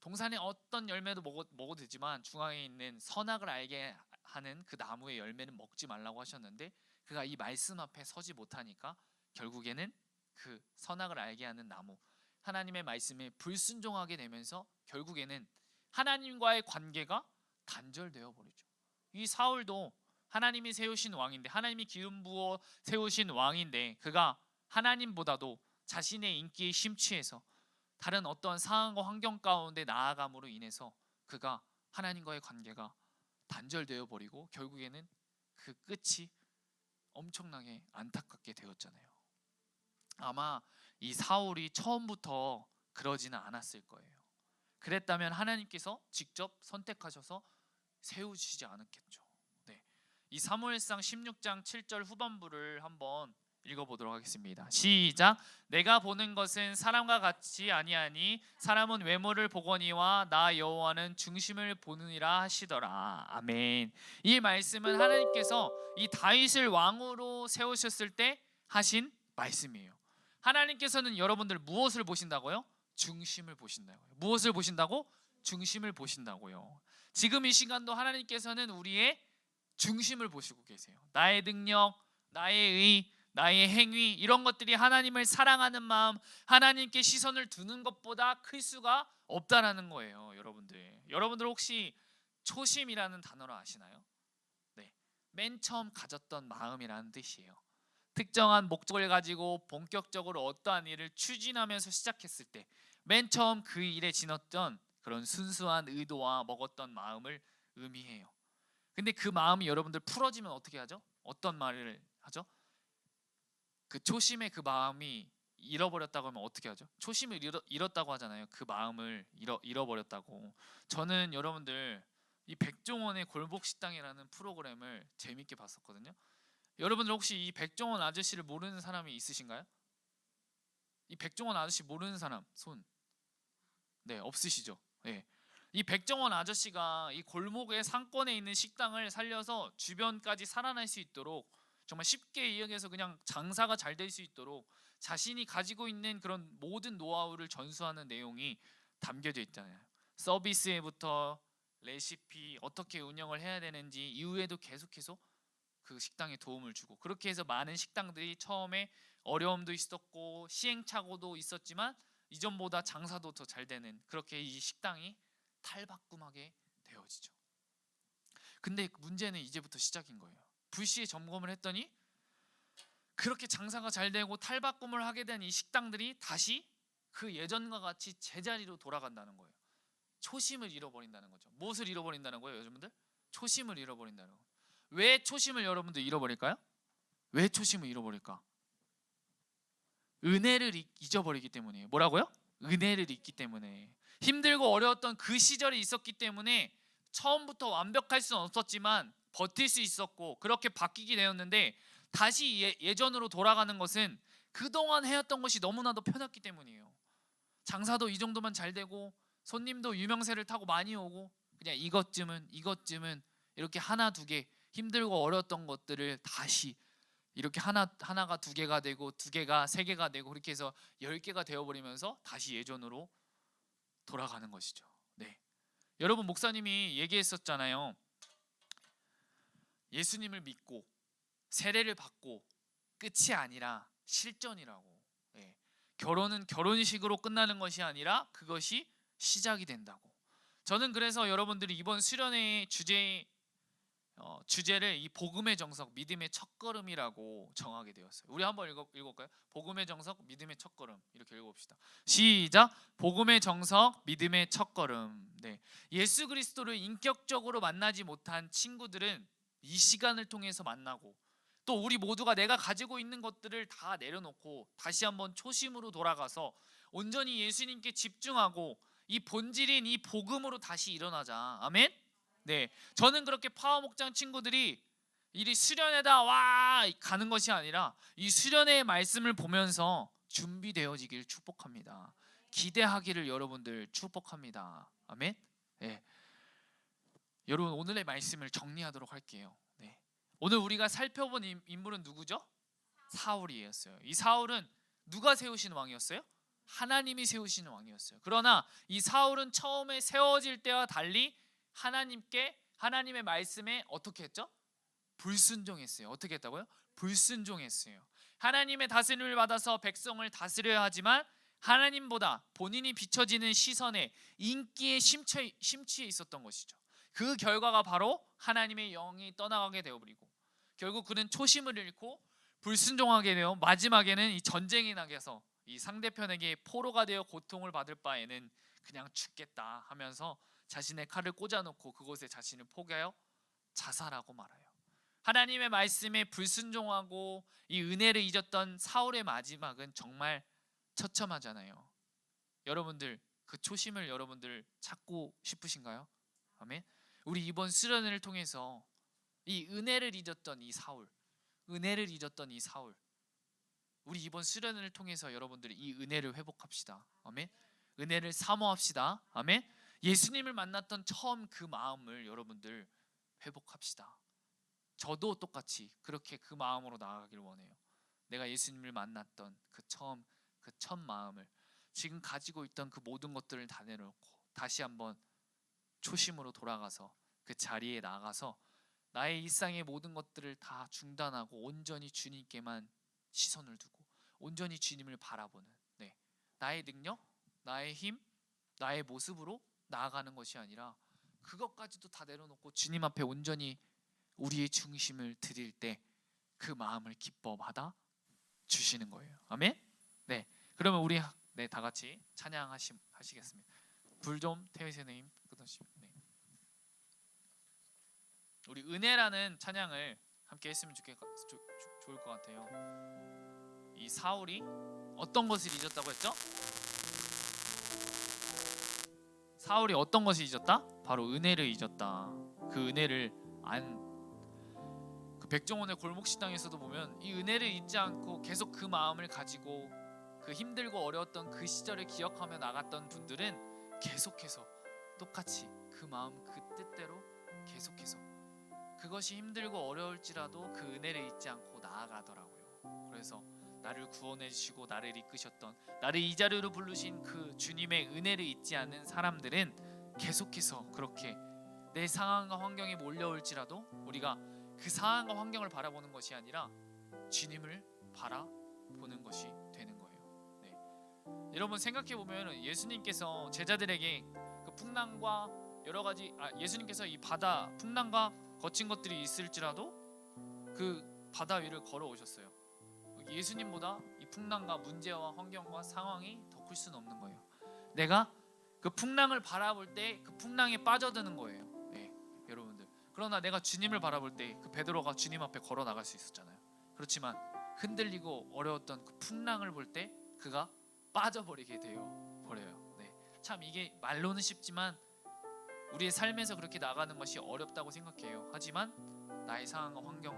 Speaker 4: 동산의 어떤 열매도 먹어도 되지만 중앙에 있는 선악을 알게 하는 그 나무의 열매는 먹지 말라고 하셨는데, 그가 이 말씀 앞에 서지 못하니까 결국에는 그 선악을 알게 하는 나무, 하나님의 말씀에 불순종하게 되면서 결국에는 하나님과의 관계가 단절되어 버리죠. 이 사울도 하나님이 세우신 왕인데, 하나님이 기름 부어 세우신 왕인데, 그가 하나님보다도 자신의 인기에 심취해서 다른 어떤 상황과 환경 가운데 나아감으로 인해서 그가 하나님과의 관계가 단절되어 버리고 결국에는 그 끝이 엄청나게 안타깝게 되었잖아요. 아마 이 사울이 처음부터 그러지는 않았을 거예요. 그랬다면 하나님께서 직접 선택하셔서 세우시지 않았겠죠. 이 사무엘상 16장 7절 후반부를 한번 읽어보도록 하겠습니다. 시작. 내가 보는 것은 사람과 같지 아니하니 사람은 외모를 보거니와 나 여호와는 중심을 보느니라 하시더라. 아멘. 이 말씀은 하나님께서 이 다윗을 왕으로 세우셨을 때 하신 말씀이에요. 하나님께서는 여러분들 무엇을 보신다고요? 중심을 보신다고요. 무엇을 보신다고? 중심을 보신다고요. 지금 이 시간도 하나님께서는 우리의 중심을 보시고 계세요. 나의 능력, 나의 의, 나의 행위, 이런 것들이 하나님을 사랑하는 마음, 하나님께 시선을 두는 것보다 클 수가 없다라는 거예요. 여러분들 혹시 초심이라는 단어를 아시나요? 네, 맨 처음 가졌던 마음이라는 뜻이에요. 특정한 목적을 가지고 본격적으로 어떠한 일을 추진하면서 시작했을 때 맨 처음 그 일에 지녔던 그런 순수한 의도와 먹었던 마음을 의미해요. 근데 그 마음이 여러분들 풀어지면 어떻게 하죠? 어떤 말을 하죠? 그 초심의 그 마음이 잃어버렸다고 하면 어떻게 하죠? 초심을 잃었다고 하잖아요. 그 마음을 잃어버렸다고. 저는 여러분들 이 백종원의 골목식당이라는 프로그램을 재밌게 봤었거든요. 여러분들 혹시 이 백종원 아저씨를 모르는 사람이 있으신가요? 이 백종원 아저씨 모르는 사람 손. 네, 없으시죠? 네. 이 백종원 아저씨가 이 골목의 상권에 있는 식당을 살려서 주변까지 살아날 수 있도록 정말 쉽게 이야기해서 그냥 장사가 잘 될 수 있도록 자신이 가지고 있는 그런 모든 노하우를 전수하는 내용이 담겨져 있잖아요. 서비스에부터 레시피, 어떻게 운영을 해야 되는지 이후에도 계속해서 그 식당에 도움을 주고, 그렇게 해서 많은 식당들이 처음에 어려움도 있었고 시행착오도 있었지만 이전보다 장사도 더 잘 되는, 그렇게 이 식당이 탈바꿈하게 되어지죠. 근데 문제는 이제부터 시작인 거예요. 불시에 점검을 했더니 그렇게 장사가 잘 되고 탈바꿈을 하게 된 이 식당들이 다시 그 예전과 같이 제자리로 돌아간다는 거예요. 초심을 잃어버린다는 거죠. 무엇을 잃어버린다는 거예요, 여러분들? 초심을 잃어버린다는 거예요. 왜 초심을 여러분들 잃어버릴까요? 왜 초심을 잃어버릴까? 은혜를 잊어버리기 때문이에요. 뭐라고요? 은혜를 잊기 때문에. 힘들고 어려웠던 그 시절이 있었기 때문에 처음부터 완벽할 수는 없었지만 버틸 수 있었고 그렇게 바뀌게 되었는데, 다시 예전으로 돌아가는 것은 그동안 해왔던 것이 너무나도 편했기 때문이에요. 장사도 이 정도만 잘 되고 손님도 유명세를 타고 많이 오고 그냥 이것쯤은 이렇게 하나 두 개 힘들고 어려웠던 것들을 다시 이렇게 하나가 두 개가 되고 두 개가 세 개가 되고 그렇게 해서 10개가 되어버리면서 다시 예전으로 돌아가는 것이죠. 네. 여러분, 목사님이 얘기했었잖아요. 예수님을 믿고 세례를 받고 끝이 아니라 실전이라고. 네. 결혼은 결혼식으로 끝나는 것이 아니라 그것이 시작이 된다고. 저는 그래서 여러분들이 이번 수련회의 주제를 이 복음의 정석, 믿음의 첫걸음이라고 정하게 되었어요. 우리 한번 읽어볼까요? 복음의 정석, 믿음의 첫걸음. 이렇게 읽어봅시다. 시작. 복음의 정석, 믿음의 첫걸음. 네. 예수 그리스도를 인격적으로 만나지 못한 친구들은 이 시간을 통해서 만나고, 또 우리 모두가 내가 가지고 있는 것들을 다 내려놓고 다시 한번 초심으로 돌아가서 온전히 예수님께 집중하고 이 본질인 이 복음으로 다시 일어나자. 아멘. 네, 저는 그렇게 파워 목장 친구들이 이 수련회다 와 가는 것이 아니라 이 수련회의 말씀을 보면서 준비되어지길 축복합니다. 기대하기를 여러분들 축복합니다. 아멘. 네. 여러분, 오늘의 말씀을 정리하도록 할게요. 네. 오늘 우리가 살펴본 인물은 누구죠? 사울이었어요. 이 사울은 누가 세우신 왕이었어요? 하나님이 세우시는 왕이었어요. 그러나 이 사울은 처음에 세워질 때와 달리 하나님의 말씀에 어떻게 했죠? 불순종했어요. 어떻게 했다고요? 불순종했어요. 하나님의 다스림을 받아서 백성을 다스려야 하지만 하나님보다 본인이 비춰지는 시선에, 인기에 심취해 있었던 것이죠. 그 결과가 바로 하나님의 영이 떠나가게 되어버리고 결국 그는 초심을 잃고 불순종하게 되어 마지막에는 이 전쟁이 나게 해서 이 상대편에게 포로가 되어 고통을 받을 바에는 그냥 죽겠다 하면서 자신의 칼을 꽂아놓고 그곳에 자신을 포기하여 자살하고 말아요. 하나님의 말씀에 불순종하고 이 은혜를 잊었던 사울의 마지막은 정말 처참하잖아요. 여러분들 그 초심을 여러분들 찾고 싶으신가요? 아멘. 우리 이번 수련회를 통해서 이 은혜를 잊었던 이 사울, 우리 이번 수련을 통해서 여러분들이 이 은혜를 회복합시다. 아멘. 은혜를 사모합시다. 아멘. 예수님을 만났던 처음 그 마음을 여러분들 회복합시다. 저도 똑같이 그렇게 그 마음으로 나아가길 원해요. 내가 예수님을 만났던 그 처음 그 첫 마음을, 지금 가지고 있던 그 모든 것들을 다 내놓고 다시 한번 초심으로 돌아가서 그 자리에 나가서 나의 일상의 모든 것들을 다 중단하고 온전히 주님께만 시선을 두고 온전히 주님을 바라보는, 나의 능력, 나의 힘, 나의 모습으로 나아가는 것이 아니라 그것까지도 다 내려놓고 주님 앞에 온전히 우리의 중심을 드릴 때 그 마음을 기뻐 받아 주시는 거예요. 아멘. 네, 그러면 우리 다 같이 찬양하시겠습니다. 불 좀 태희 선생님 끄시면. 우리 은혜라는 찬양을 함께 했으면 좋을 것 같아요. 이 사울이 어떤 것을 잊었다고 했죠? 사울이 어떤 것을 잊었다? 바로 은혜를 잊었다. 그 은혜를 그 백종원의 골목식당에서도 보면 이 은혜를 잊지 않고 계속 그 마음을 가지고 그 힘들고 어려웠던 그 시절을 기억하며 나갔던 분들은 계속해서 똑같이 그 마음 그 뜻대로 계속해서 그것이 힘들고 어려울지라도 그 은혜를 잊지 않고 나아가더라고요. 그래서 나를 구원해 주시고 나를 이끄셨던, 나를 이 자리로 부르신 그 주님의 은혜를 잊지 않는 사람들은 계속해서 그렇게 내 상황과 환경이 몰려올지라도 우리가 그 상황과 환경을 바라보는 것이 아니라 주님을 바라보는 것이 되는 거예요. 여러분 생각해 보면 예수님께서 제자들에게 그 풍랑과 여러 가지 예수님께서 이 바다 풍랑과 거친 것들이 있을지라도 그 바다 위를 걸어오셨어요. 예수님보다 이 풍랑과 문제와 환경과 상황이 더 클 수는 없는 거예요. 내가 그 풍랑을 바라볼 때 그 풍랑에 빠져드는 거예요. 여러분들. 그러나 내가 주님을 바라볼 때 그 베드로가 주님 앞에 걸어 나갈 수 있었잖아요. 그렇지만 흔들리고 어려웠던 그 풍랑을 볼 때 그가 빠져버리게 되어 버려요. 참 이게 말로는 쉽지만 우리의 삶에서 그렇게 나가는 것이 어렵다고 생각해요. 하지만 나의 상황과 환경,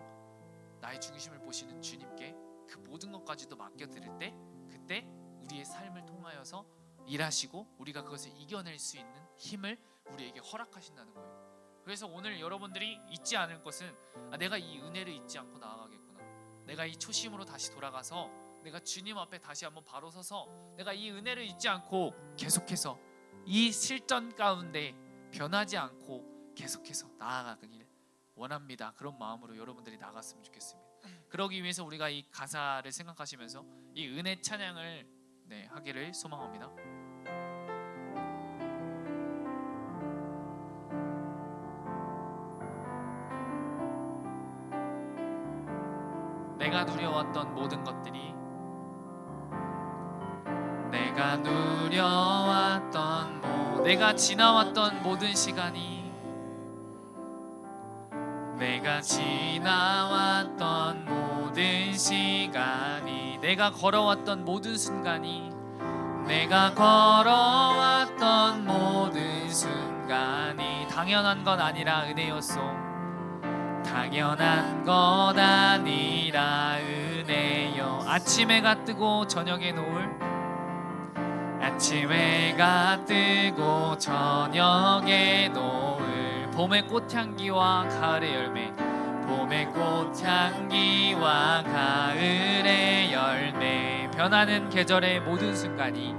Speaker 4: 나의 중심을 보시는 주님께 그 모든 것까지도 맡겨드릴 때 그때 우리의 삶을 통하여서 일하시고 우리가 그것을 이겨낼 수 있는 힘을 우리에게 허락하신다는 거예요. 그래서 오늘 여러분들이 잊지 않을 것은 내가 이 은혜를 잊지 않고 나아가겠구나. 내가 이 초심으로 다시 돌아가서 내가 주님 앞에 다시 한번 바로 서서 내가 이 은혜를 잊지 않고 계속해서 이 실전 가운데 변하지 않고 계속해서 나아가길 원합니다. 그런 마음으로 여러분들이 나갔으면 좋겠습니다. 그러기 위해서 우리가 이 가사를 생각하시면서 이 은혜 찬양을 하기를 소망합니다. 내가 누려왔던 모든 것들이, 내가 누려왔던 내가 지나왔던 모든 시간이, 내가 지나왔던 모든 시간이, 내가 걸어왔던 모든 순간이, 내가 걸어왔던 모든 순간이 당연한 건 아니라 은혜였소. 당연한 것 아니라 은혜여. 아침 해가 뜨고 저녁에 노을, 아침 해가 뜨고 저녁에 노을, 봄의 꽃향기와 가을의 열매, 봄의 꽃향기와 가을의 열매, 변하는 계절의 모든 순간이,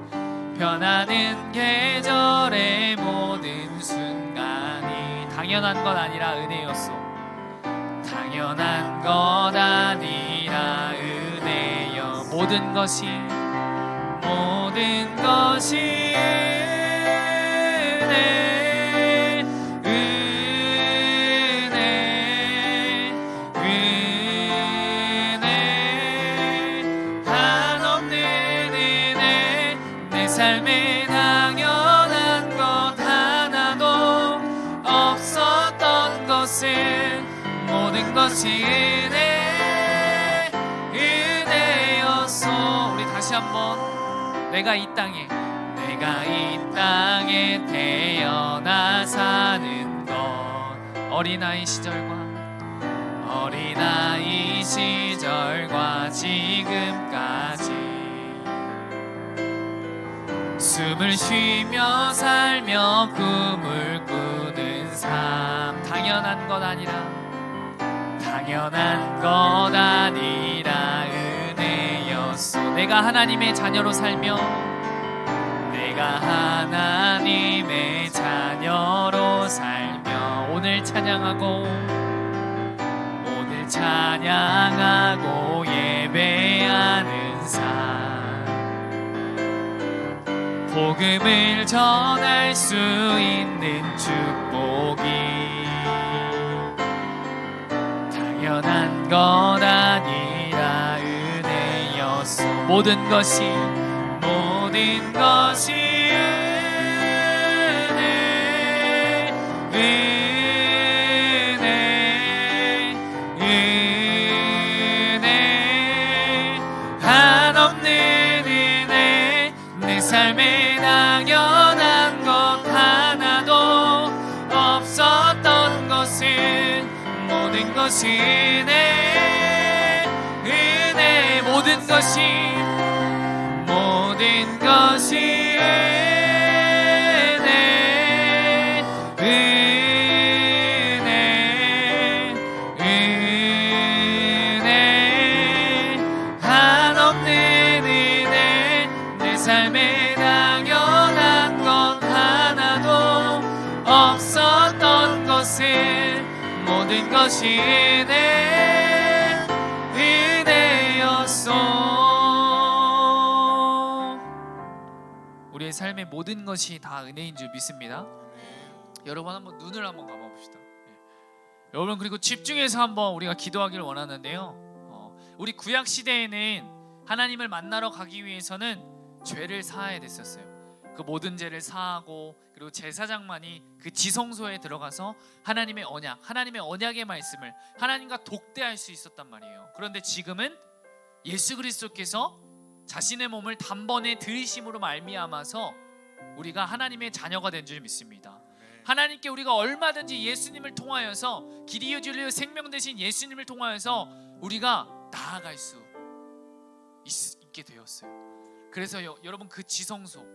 Speaker 4: 변하는 계절의 모든 순간이 당연한 건 아니라 은혜였소. 당연한 것 아니라 은혜여. 모든 것이 은혜, 은혜, 한없는 은혜. 내 삶에 당연한 것 하나도 없었던 것은 모든 것이 은혜였소. 우리 다시 한번 내가 이 땅에 태어나 사는 것, 어린아이 시절과 지금까지 숨을 쉬며 살며 꿈을 꾸는 삶. 당연한 것 아니라 은혜였소. 내가 하나님의 자녀로 살며 내가 하나님의 자녀로 살며 오늘 찬양하고 예배하는 삶. 복음을 전할 수 있는 축복이 당연한 것 아니라 은혜였소. 모든 것이 은혜 한없는 은혜. 내 삶에 당연한 것 하나도 없었던 것은 모든 것이 은혜. 모든 것이 은혜 한없는 은혜. 내 삶에 당연한 것 하나도 없었던 것은 모든 것이 은혜였소. 우리의 삶의 모든 것이 다 은혜인 줄 믿습니다. 여러분 한번 눈을 한번 감아봅시다. 여러분 그리고 집중해서 한번 우리가 기도하길 원하는데요. 우리 구약 시대에는 하나님을 만나러 가기 위해서는 죄를 사해야 됐었어요. 그 모든 죄를 사하고 그리고 제사장만이 그 지성소에 들어가서 하나님의 언약의 말씀을 하나님과 독대할 수 있었단 말이에요. 그런데 지금은 예수 그리스도께서 자신의 몸을 단번에 들이심으로 말미암아서 우리가 하나님의 자녀가 된 줄 믿습니다. 하나님께 우리가 얼마든지 예수님을 통하여서 길이요 진리요 생명 되신 예수님을 통하여서 우리가 나아갈 수 있게 되었어요. 그래서 여러분 그 지성소,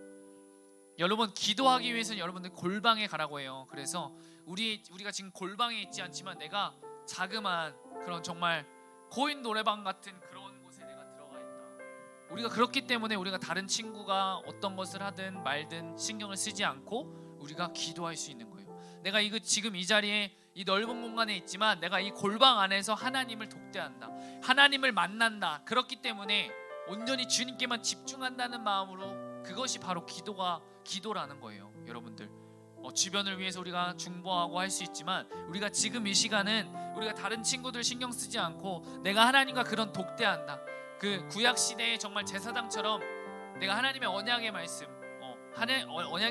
Speaker 4: 여러분 기도하기 위해서는 여러분들 골방에 가라고 해요. 그래서 우리가 지금 골방에 있지 않지만 내가 자그마한 그런 정말 코인 노래방 같은 그런 곳에 내가 들어가 있다. 우리가 그렇기 때문에 우리가 다른 친구가 어떤 것을 하든 말든 신경을 쓰지 않고 우리가 기도할 수 있는 거예요. 내가 지금 이 자리에 이 넓은 공간에 있지만 내가 이 골방 안에서 하나님을 독대한다, 하나님을 만난다. 그렇기 때문에 온전히 주님께만 집중한다는 마음으로 그것이 바로 기도라는 거예요. 여러분들 주변을 위해서 우리가 중보하고 할 수 있지만 우리가 지금 이 시간은 우리가 다른 친구들 신경 쓰지 않고 내가 하나님과 그런 독대한다. 그 구약 시대에 정말 제사장처럼 내가 하나님의 언약의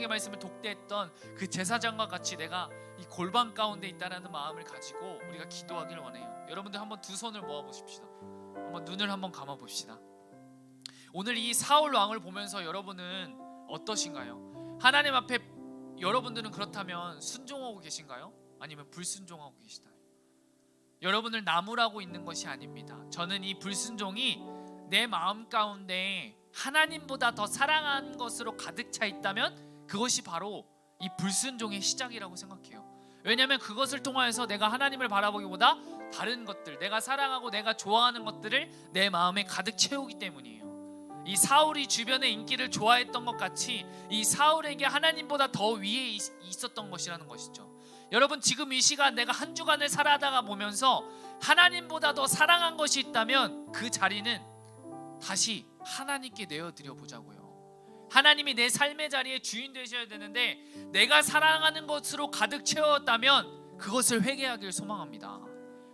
Speaker 4: 말씀을 독대했던 그 제사장과 같이 내가 이 골방 가운데 있다라는 마음을 가지고 우리가 기도하기를 원해요. 여러분들 한번 두 손을 모아 보십시다. 한번 눈을 한번 감아 봅시다. 오늘 이 사울 왕을 보면서 여러분은 어떠신가요? 하나님 앞에 여러분들은 그렇다면 순종하고 계신가요? 아니면 불순종하고 계시나요? 여러분을 나무라고 있는 것이 아닙니다. 저는 이 불순종이 내 마음 가운데 하나님보다 더 사랑한 것으로 가득 차 있다면 그것이 바로 이 불순종의 시작이라고 생각해요. 왜냐하면 그것을 통하여서 내가 하나님을 바라보기보다 다른 것들, 내가 사랑하고 내가 좋아하는 것들을 내 마음에 가득 채우기 때문이에요. 이 사울이 주변의 인기를 좋아했던 것 같이 이 사울에게 하나님보다 더 위에 있었던 것이라는 것이죠. 여러분 지금 이 시간 내가 한 주간을 살아가다 보면서 하나님보다 더 사랑한 것이 있다면 그 자리는 다시 하나님께 내어드려 보자고요. 하나님이 내 삶의 자리에 주인 되셔야 되는데 내가 사랑하는 것으로 가득 채웠다면 그것을 회개하길 소망합니다.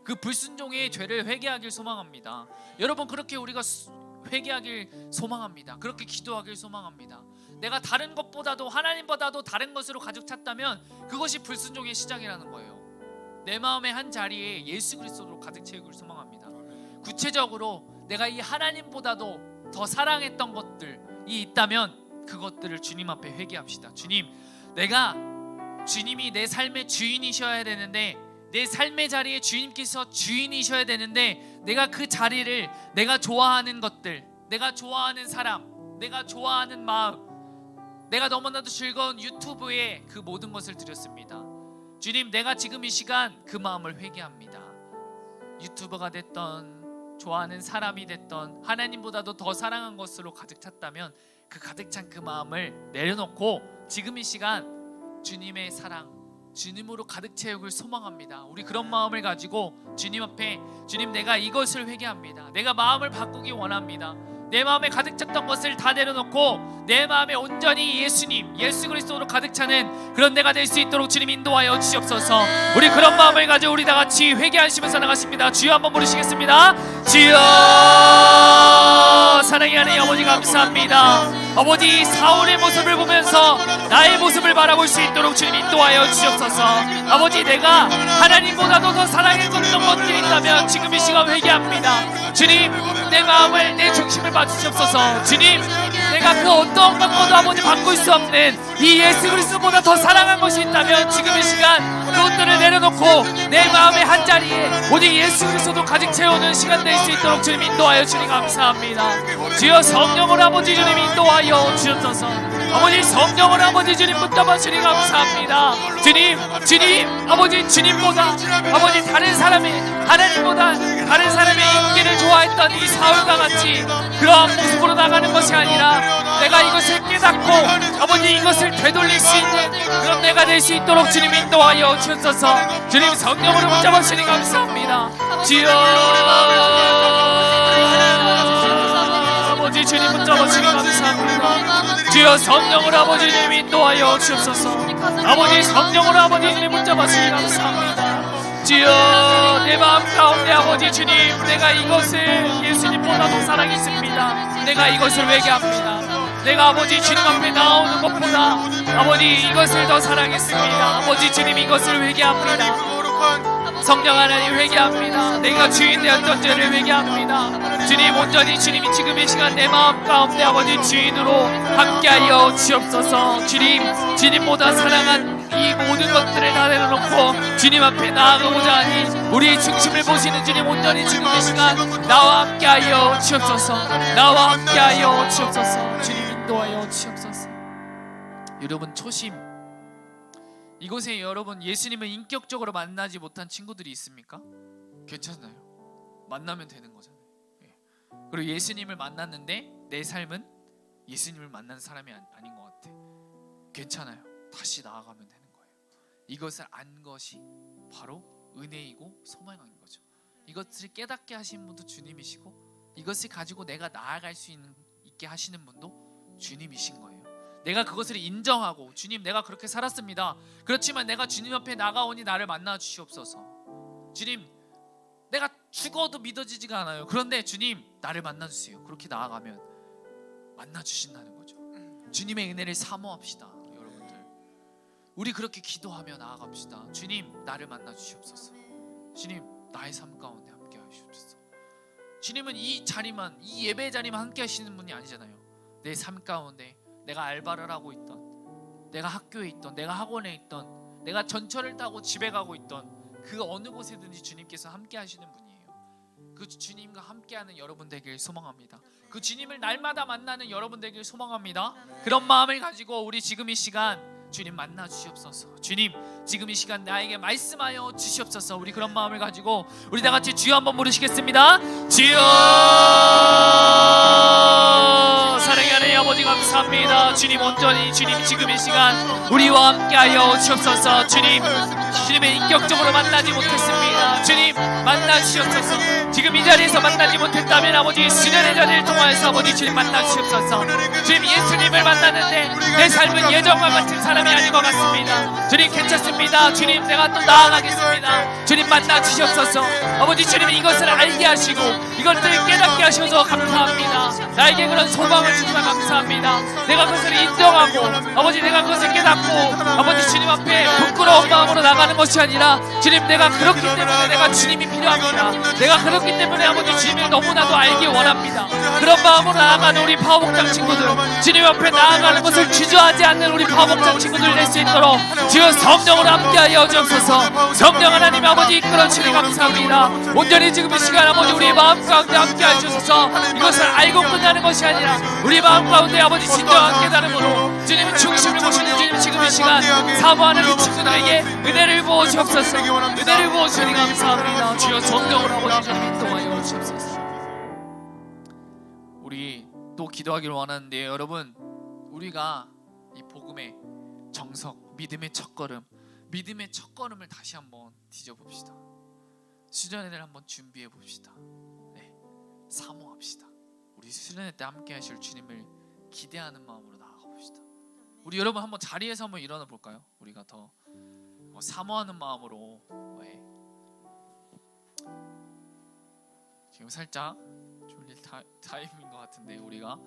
Speaker 4: 그 불순종의 죄를 회개하길 소망합니다. 여러분 그렇게 우리가 회개하길 소망합니다. 그렇게 기도하길 소망합니다. 내가 다른 것보다도 하나님보다도 다른 것으로 가득 찼다면 그것이 불순종의 시작이라는 거예요. 내 마음의 한 자리에 예수 그리스도로 가득 채우길 소망합니다. 구체적으로 내가 이 하나님보다도 더 사랑했던 것들이 있다면 그것들을 주님 앞에 회개합시다. 주님이 내 삶의 주인이셔야 되는데 내 삶의 자리에 주님께서 주인이셔야 되는데 내가 그 자리를 내가 좋아하는 것들, 내가 좋아하는 사람, 내가 좋아하는 마음, 내가 너무나도 즐거운 유튜브에 그 모든 것을 드렸습니다. 주님, 내가 지금 이 시간 그 마음을 회개합니다. 유튜버가 됐던, 좋아하는 사람이 됐던, 하나님보다도 더 사랑한 것으로 가득 찼다면 그 가득 찬 그 마음을 내려놓고 지금 이 시간 주님의 사랑, 주님으로 가득 채우길 소망합니다. 우리 그런 마음을 가지고 주님 앞에, 주님, 내가 이것을 회개합니다. 내가 마음을 바꾸기 원합니다. 내 마음에 가득 찼던 것을 다 내려놓고 내 마음에 온전히 예수님, 예수 그리스도로 가득 차는 그런 내가 될 수 있도록 주님 인도하여 주시옵소서. 우리 그런 마음을 가지고 우리 다 같이 회개하시면서 나가십니다. 주여 한번 부르시겠습니다. 주여, 사랑의 하나님 아버지 감사합니다. 아버지, 사울의 모습을 보면서 나의 모습을 바라볼 수 있도록 주님 인도하여 주시옵소서. 아버지, 내가 하나님보다도 더 사랑했던 것들이 있다면 지금 이 시간 회개합니다. 주님, 내 마음을, 내 중심을 봐주시옵소서. 주님, 내가 그 어떤 것보다 아버지 바꿀 수 없는 이 예수 그리스도보다 더 사랑한 것이 있다면 지금 이 시간 그것들을 내려놓고 내 마음의 한자리에 오직 예수 그리스도도 가득 채우는 시간 될 수 있도록 주님 인도하여 주님 감사합니다. 주여 성령으로 아버지 주님 인도하여 주옵소서. 아버지 성령으로 아버지 주님 붙잡아 주님 감사합니다. 주님, 아버지 주님보다 아버지 다른 사람의, 하나님보다 다른 사람의 인기를 좋아했던 이 사울과 같이 그러한 모습으로 나가는 것이 아니라 내가 이것을 깨닫고 아버지 이것을 되돌릴 수 있는 그런 내가 될 수 있도록 주님 인도하여 주옵소서. 주님 성령으로 붙잡아 주님 감사합니다. 주여 아버지 주님 붙잡아 주님 감사합니다. 주여 성령으로 아버지 주님 인도하여 주옵소서. 아버지 성령으로 아버지 주님 붙잡아 주님 감사합니다. 주여 내 마음 가운데 아버지 주님, 내가 이것을 예수님보다 더 사랑했습니다. 내가 이것을 회개합니다. 내가 아버지 주님 앞에 나오는 것보다 아버지 이것을 더 사랑했습니다. 아버지 주님 이것을 회개합니다. 성령 하나님 회개합니다. 내가 주인 되었던 죄를 회개합니다. 주님 온전히 주님이 지금 이 시간 내 마음 가운데 아버지 주인으로 함께하여 주옵소서. 주님보다 사랑한 이 모든 것들을 다 내려놓고 주님 앞에 나아가고자 하니 우리의 중심을 보시는 주님 온전히 지금 이 시간 나와 함께하여 주옵소서. 나와 함께하여 주옵소서. 주님 인도하여 주옵소서. 여러분 초심, 이곳에 여러분 예수님을 인격적으로 만나지 못한 친구들이 있습니까? 괜찮아요. 만나면 되는 거잖아요. 그리고 예수님을 만났는데 내 삶은 예수님을 만난 사람이 아닌 것 같아. 괜찮아요. 다시 나아가면 되는 거예요. 이것을 안 것이 바로 은혜이고 소망인 거죠. 이것을 깨닫게 하신 분도 주님이시고 이것을 가지고 내가 나아갈 수 있게 하시는 분도 주님이신 거예요. 내가 그것을 인정하고 주님 내가 그렇게 살았습니다. 그렇지만 내가 주님 옆에 나가오니 나를 만나 주시옵소서. 주님 내가 죽어도 믿어지지가 않아요. 그런데 주님 나를 만나 주세요. 그렇게 나아가면 만나 주신다는 거죠. 주님의 은혜를 사모합시다. 여러분들 우리 그렇게 기도하며 나아갑시다. 주님 나를 만나 주시옵소서. 주님 나의 삶 가운데 함께 하시옵소서. 주님은 이 자리만, 이 예배 자리만 함께 하시는 분이 아니잖아요. 내 삶 가운데 내가 알바를 하고 있던, 내가 학교에 있던, 내가 학원에 있던, 내가 전철을 타고 집에 가고 있던 그 어느 곳에든지 주님께서 함께 하시는 분이에요. 그 주님과 함께하는 여러분 되길 소망합니다. 그 주님을 날마다 만나는 여러분 되길 소망합니다. 그런 마음을 가지고 우리 지금 이 시간 주님 만나 주시옵소서. 주님 지금 이 시간 나에게 말씀하여 주시옵소서. 우리 그런 마음을 가지고 우리 다 같이 주여 한번 부르시겠습니다. 주여 사랑의 하나님 아버지 감사합니다. 주님 온전히 주님 지금 이 시간 우리와 함께하여 주옵소서. 주님을 인격적으로 만나지 못했습니다. 주님 만나 주시옵소서. 지금 이 자리에서 만나지 못했다면 아버지 수련의 자리를 통하여서 아버지 주님 만나 주시옵소서. 주님 예수님을 만났는데 내 삶은 예전과 같은 사람이 아닌 것 같습니다. 주님 괜찮습니다. 주님 내가 또 나아가겠습니다. 주님 만나 주시옵소서. 아버지 주님 이것을 알게 하시고 이것들을 깨닫게 하셔서 감사합니다. 나에게 그런 소망을 주시면 감사합니다. 내가 그것을 인정하고 아버지 내가 그것을 깨닫고 아버지 주님 앞에 부끄러운 마음으로 나가는 것이 아니라 주님 내가 그렇기 때문에 내가 주님이 필요합니다. 내가 그렇기 때문에 아버지 주님을 너무나도 알기 원합니다. 그런 마음으로 나아가는 우리 파워복장 친구들, 주님 앞에 나아가는 것을 주저하지 않는 우리 파워복장 친구들 될 수 있도록 주여 성령으로 함께하여 주옵소서. 성령 하나님 아버지 이끌어 주님 감사합니다. 온전히 지금 이 시간 아버지 우리 마음 가운데 함께하여 주셔서 이것을 알고 끝나는 것이 아니라 우리 마음 가운데 아버지 진정한 깨달음으로 주님의 중심을 보시는 주님, 지금 이 시간 사모하는 이 친구들에게 은혜를 부어 주옵소서. 은혜를 부어 주니 감사합니다. 주여 성령으로 아버지 주님 인도하여 주옵소서. 우리 또 기도하기를 원하는데 여러분, 우리가 이 복음의 정석, 믿음의 첫걸음, 믿음의 첫걸음을 다시 한번 뒤져봅시다. 수련회를 한번 준비해 봅시다. 네, 사모합시다. 우리 수련회 때 함께 하실 주님을 기대하는 마음으로 나아가 봅시다. 우리 여러분 한번 자리에서 한번 일어나 볼까요? 우리가 더 사모하는 마음으로. 네. 지금 살짝 졸릴 타임인 것 같은데 우리가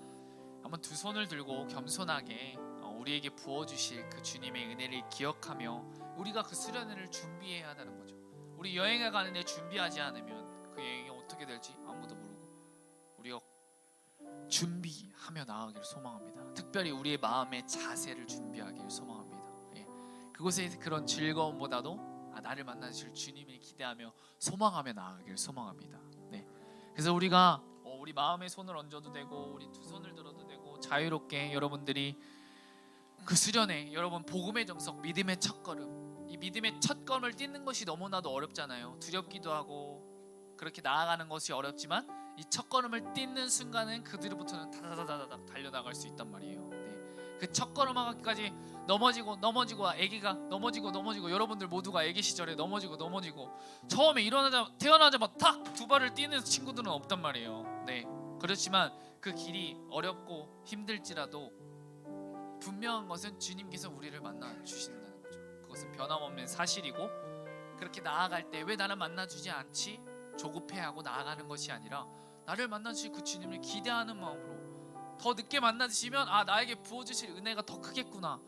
Speaker 4: 한번 두 손을 들고 겸손하게 우리에게 부어주실 그 주님의 은혜를 기억하며 우리가 그 수련회를 준비해야 한다는 거죠. 우리 여행을 가는데 준비하지 않으면 그 여행이 어떻게 될지 아무도 모르고 우리가 준비하며 나아가기를 소망합니다. 특별히 우리의 마음의 자세를 준비하기를 소망합니다. 예. 그곳에 그런 즐거움보다도 나를 만나실 주님을 기대하며 소망하며 나아가기를 소망합니다. 네. 그래서 우리가 우리 마음에 손을 얹어도 되고 우리 두 손을 들어도 되고 자유롭게 여러분들이 그 수련회, 여러분 복음의 정석, 믿음의 첫걸음, 이 믿음의 첫걸음을 딛는 것이 너무나도 어렵잖아요. 두렵기도 하고 그렇게 나아가는 것이 어렵지만 이 첫걸음을 딛는 순간은 그 뒤로부터는 다다다다닥 달려나갈 수 있단 말이에요. 네. 그 첫걸음 하기까지 넘어지고 아기가 넘어지고 여러분들 모두가 아기 시절에 넘어지고 처음에 태어나자마자 탁 두 발을 뛰는 친구들은 없단 말이에요. 네. 그렇지만 그 길이 어렵고 힘들지라도 분명한 것은 주님께서 우리를 만나 주신다는 거죠. 그것은 변함없는 사실이고 그렇게 나아갈 때 왜 나를 만나주지 않지? 조급해하고 나아가는 것이 아니라 나를 만나주실 그 주님을 기대하는 마음으로 더 늦게 만나주시면 나에게 부어주실 은혜가 더 크겠구나,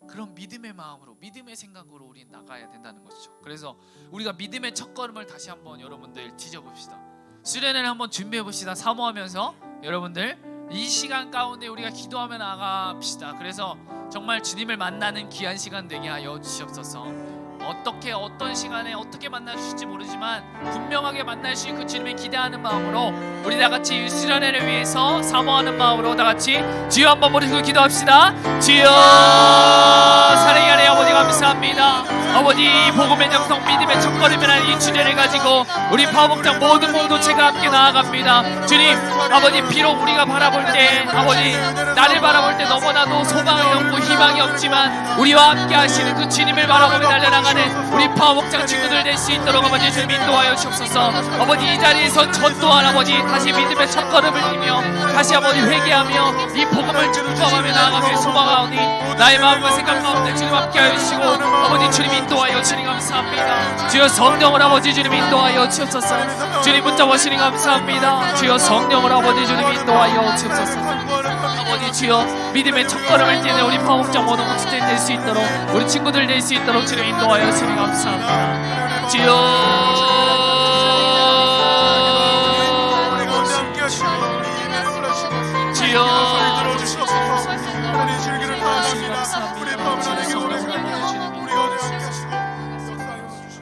Speaker 4: 그런 믿음의 마음으로 믿음의 생각으로 우리는 나가야 된다는 것이죠. 그래서 우리가 믿음의 첫걸음을 다시 한번 여러분들 뒤져봅시다. 수련회를 한번 준비해봅시다. 사모하면서 여러분들 이 시간 가운데 우리가 기도하며 나갑시다. 그래서 정말 주님을 만나는 귀한 시간 되게 하여 주시옵소서. 어떤 시간에 어떻게 만나주실지 모르지만 분명하게 만나주실 그 주님을 기대하는 마음으로 우리 다같이 이 수련회를 위해서 사모하는 마음으로 다같이 주여 한번 머리를 기도합시다. 주여, 사랑의 하나님 아버지 감사합니다. 아버지, 복음의 정성, 믿음의 첫걸음이라는 이 주제를 가지고 우리 파업목장 모든 공동체가 함께 나아갑니다. 주님, 아버지, 비록 우리가 바라볼 때 아버지 나를 바라볼 때 너무나도 소망이 없고 희망이 없지만 우리와 함께 하시는 그 주님을 바라보며 달려나가는 우리 파업목장 친구들 될 수 있도록 아버지 주님 인도하여 주옵소서. 아버지, 이 자리에서 전 또한 아버지 다시 믿음의 첫걸음을 뛰며 다시 아버지 회개하며 이 복음을 증거하며 나아가며 소망하오니 나의 마음과 생각 가운데 주님 함께 하여 주시고 아버지 주님 인도하여 주님 감사합니다. 주여 성령을 아버지 주님 인도하여 주옵소서. 주님 붙잡으시니 감사합니다. 주여 성령을 아버지 주님 인도하여 주옵소서. 아버지 주여 믿음의 첫걸음을 뛰는 우리 파업장 모든 공동체 될 수 있도록 우리 친구들 될 수 있도록 주님 인도하여 주님 감사합니다. 주여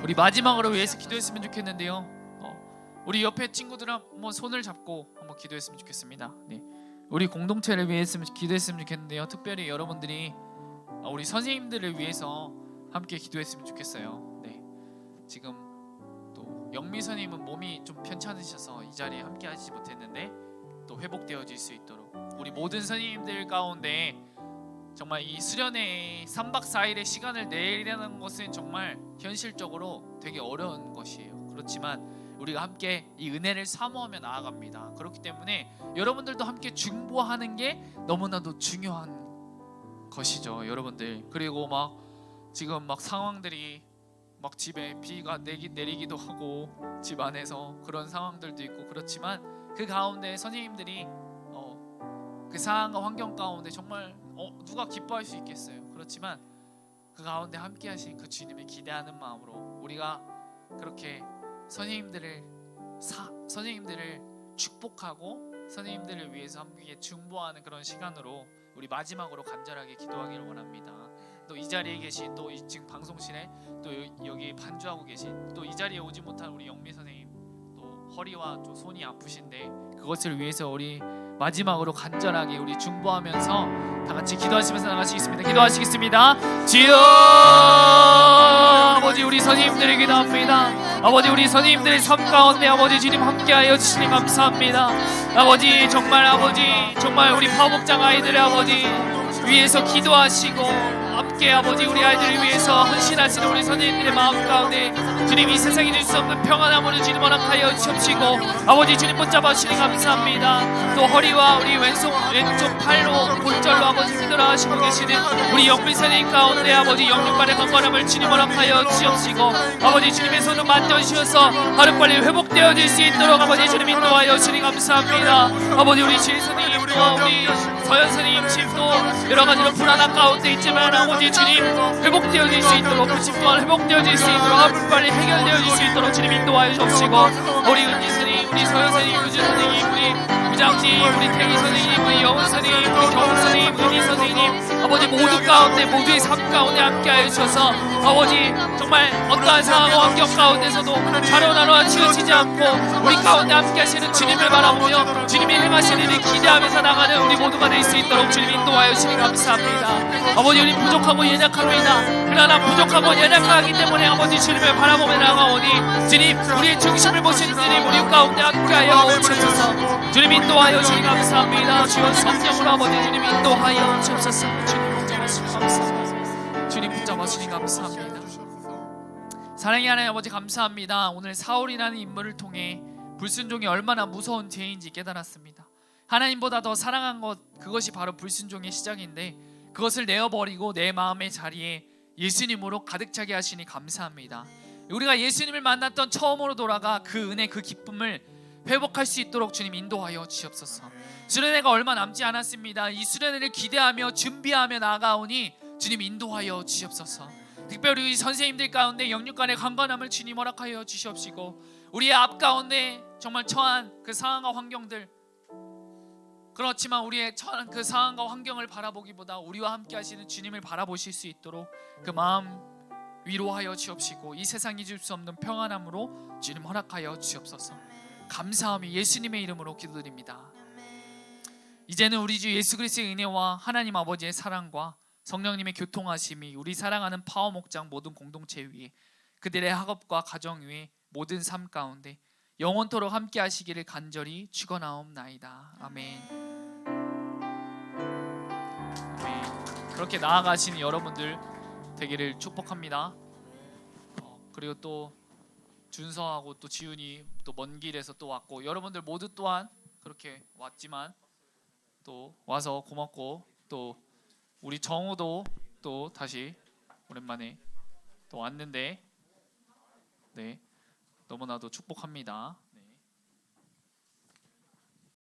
Speaker 4: 우리 마지막으로 위해서 기도했으면 좋겠는데요. 우리 옆에 친구들 한번 손을 잡고 한번 기도했으면 좋겠습니다. 네. 우리 공동체를 위해서 기도했으면 좋겠는데요. 특별히 여러분들이 우리 선생님들을 위해서 함께 기도했으면 좋겠어요. 네. 지금 또 영미 선생님은 몸이 좀 편찮으셔서 이 자리에 함께 하지 못했는데 또 회복되어질 수 있도록 우리 모든 선생님들 가운데 정말 이 수련회에 3박 4일의 시간을 내리려는 것은 정말 현실적으로 되게 어려운 것이에요. 그렇지만 우리가 함께 이 은혜를 사모하며 나아갑니다. 그렇기 때문에 여러분들도 함께 중보하는 게 너무나도 중요한 것이죠, 여러분들. 그리고 지금 상황들이 집에 비가 내리기도 하고 집 안에서 그런 상황들도 있고 그렇지만 그 가운데 선생님들이 그 상황과 환경 가운데 정말 누가 기뻐할 수 있겠어요. 그렇지만 그 가운데 함께 하신 그 주님을 기대하는 마음으로 우리가 그렇게 선생님들을 축복하고 선생님들을 위해서 함께 중보하는 그런 시간으로 우리 마지막으로 간절하게 기도하기를 원합니다. 또 이 자리에 계신 또 지금 방송실에 또 여기 반주하고 계신 또 이 자리에 오지 못한 우리 영미 선생님 또 허리와 또 손이 아프신데 그것을 위해서 우리 마지막으로 간절하게 우리 중보하면서 다 같이 기도하시면서 나가시겠습니다. 기도하시겠습니다. 주여 아버지 우리 선생님들에게 기도합니다. 아버지 우리 선생님들의 삶 가운데 아버지 주님 함께하여 주시니 감사합니다. 아버지 정말 우리 파복장 아이들의 아버지 위해서 기도하시고 함께 아버지 우리 아이들을 위해서 헌신하시는 우리 선생님들의 마음 가운데 주님 이 세상에 줄 수 없는 평안함을 주님 허락하여 주옵시고 아버지 주님 붙잡아 주시니 감사합니다. 또 허리와 우리 왼쪽 팔로 골절로 아버지 힘들어하시고 계시는 우리 영민 선생님 가운데 아버지 영육간의 건강함을 주님 허락하여 주옵시고 아버지 주님의 손을 만져주셔서 하루빨리 회복되어질 수 있도록 아버지 주님 인도하여 주시니 감사합니다. 아버지 우리 지혜 선생님 또 우리 서현 선생님 집도 여러가지로 불안한 가운데 있지만 아버지 주님 회복되어질 수 있도록 그 집 또한 회복되어질 수 있도록 하루빨리 해결되어질 수 있도록 주님 인도하여 주옵시고 우리 은지 선생님 우리 서현 선생님 유주 선생님 우리 부장님 우리 태기 선생님 우리 영은 선생님 우리 경훈 선생님 은희 선생님 아버지 모두 가운데 모두의 삶 가운데 함께하여 주셔서 아버지 정말 어떠한 상황과 환경 가운데서도 가로나로와 치우치지 않고 우리 가운데 함께하시는 주님을 바라보며 주님이 행하시는 일을 기대하면서 나가는 우리 모두가 될 수 있도록 주님 인도하여 주시니 감사합니다. 아버지 우리 부족하고 연약합니다. 그러나 부족하고 연약하기 때문에 아버지 주님을 바라보며 나가오니 주님 우리의 중심을 보시는 주님 우리 가운데 함께하여 주셔서 주님 인도하여 주시니 감사합니다. 주여 성령으로 아버지 주님 인도하여 주옵소서. 주님 붙잡아주시니 감사합니다. 주님 붙잡아주시니 감사합니다. 사랑의 하나님 아버지 감사합니다. 오늘 사울이라는 인물을 통해 불순종이 얼마나 무서운 죄인지 깨달았습니다. 하나님보다 더 사랑한 것 그것이 바로 불순종의 시작인데 그것을 내어버리고 내 마음의 자리에 예수님으로 가득 차게 하시니 감사합니다. 우리가 예수님을 만났던 처음으로 돌아가 그 은혜 그 기쁨을 회복할 수 있도록 주님 인도하여 주시옵소서. 수련회가 얼마 남지 않았습니다. 이 수련회를 기대하며 준비하며 나아가오니 주님 인도하여 주시옵소서. 특별히 우리 선생님들 가운데 영육간의 강건함을 주님 허락하여 주시옵시고 우리의 앞 가운데 정말 처한 그 상황과 환경들 그렇지만 우리의 처한 그 상황과 환경을 바라보기보다 우리와 함께 하시는 주님을 바라보실 수 있도록 그 마음 위로하여 주옵시고 이 세상이 줄 수 없는 평안함으로 주님 허락하여 주옵소서. 감사함이 예수님의 이름으로 기도드립니다. 이제는 우리 주 예수 그리스도의 은혜와 하나님 아버지의 사랑과 성령님의 교통하심이 우리 사랑하는 파워 목장 모든 공동체 위에 그들의 학업과 가정 위에 모든 삶 가운데 영원토록 함께 하시기를 간절히 축원하옵나이다. 아멘. 아멘. 그렇게 나아가시는 여러분들 되기를 축복합니다. 그리고 또 준서하고 또 지훈이 또 먼 길에서 또 왔고 여러분들 모두 또한 그렇게 왔지만 또 와서 고맙고 또 우리 정우도 또 다시 오랜만에 또 왔는데 네 너무나도 축복합니다.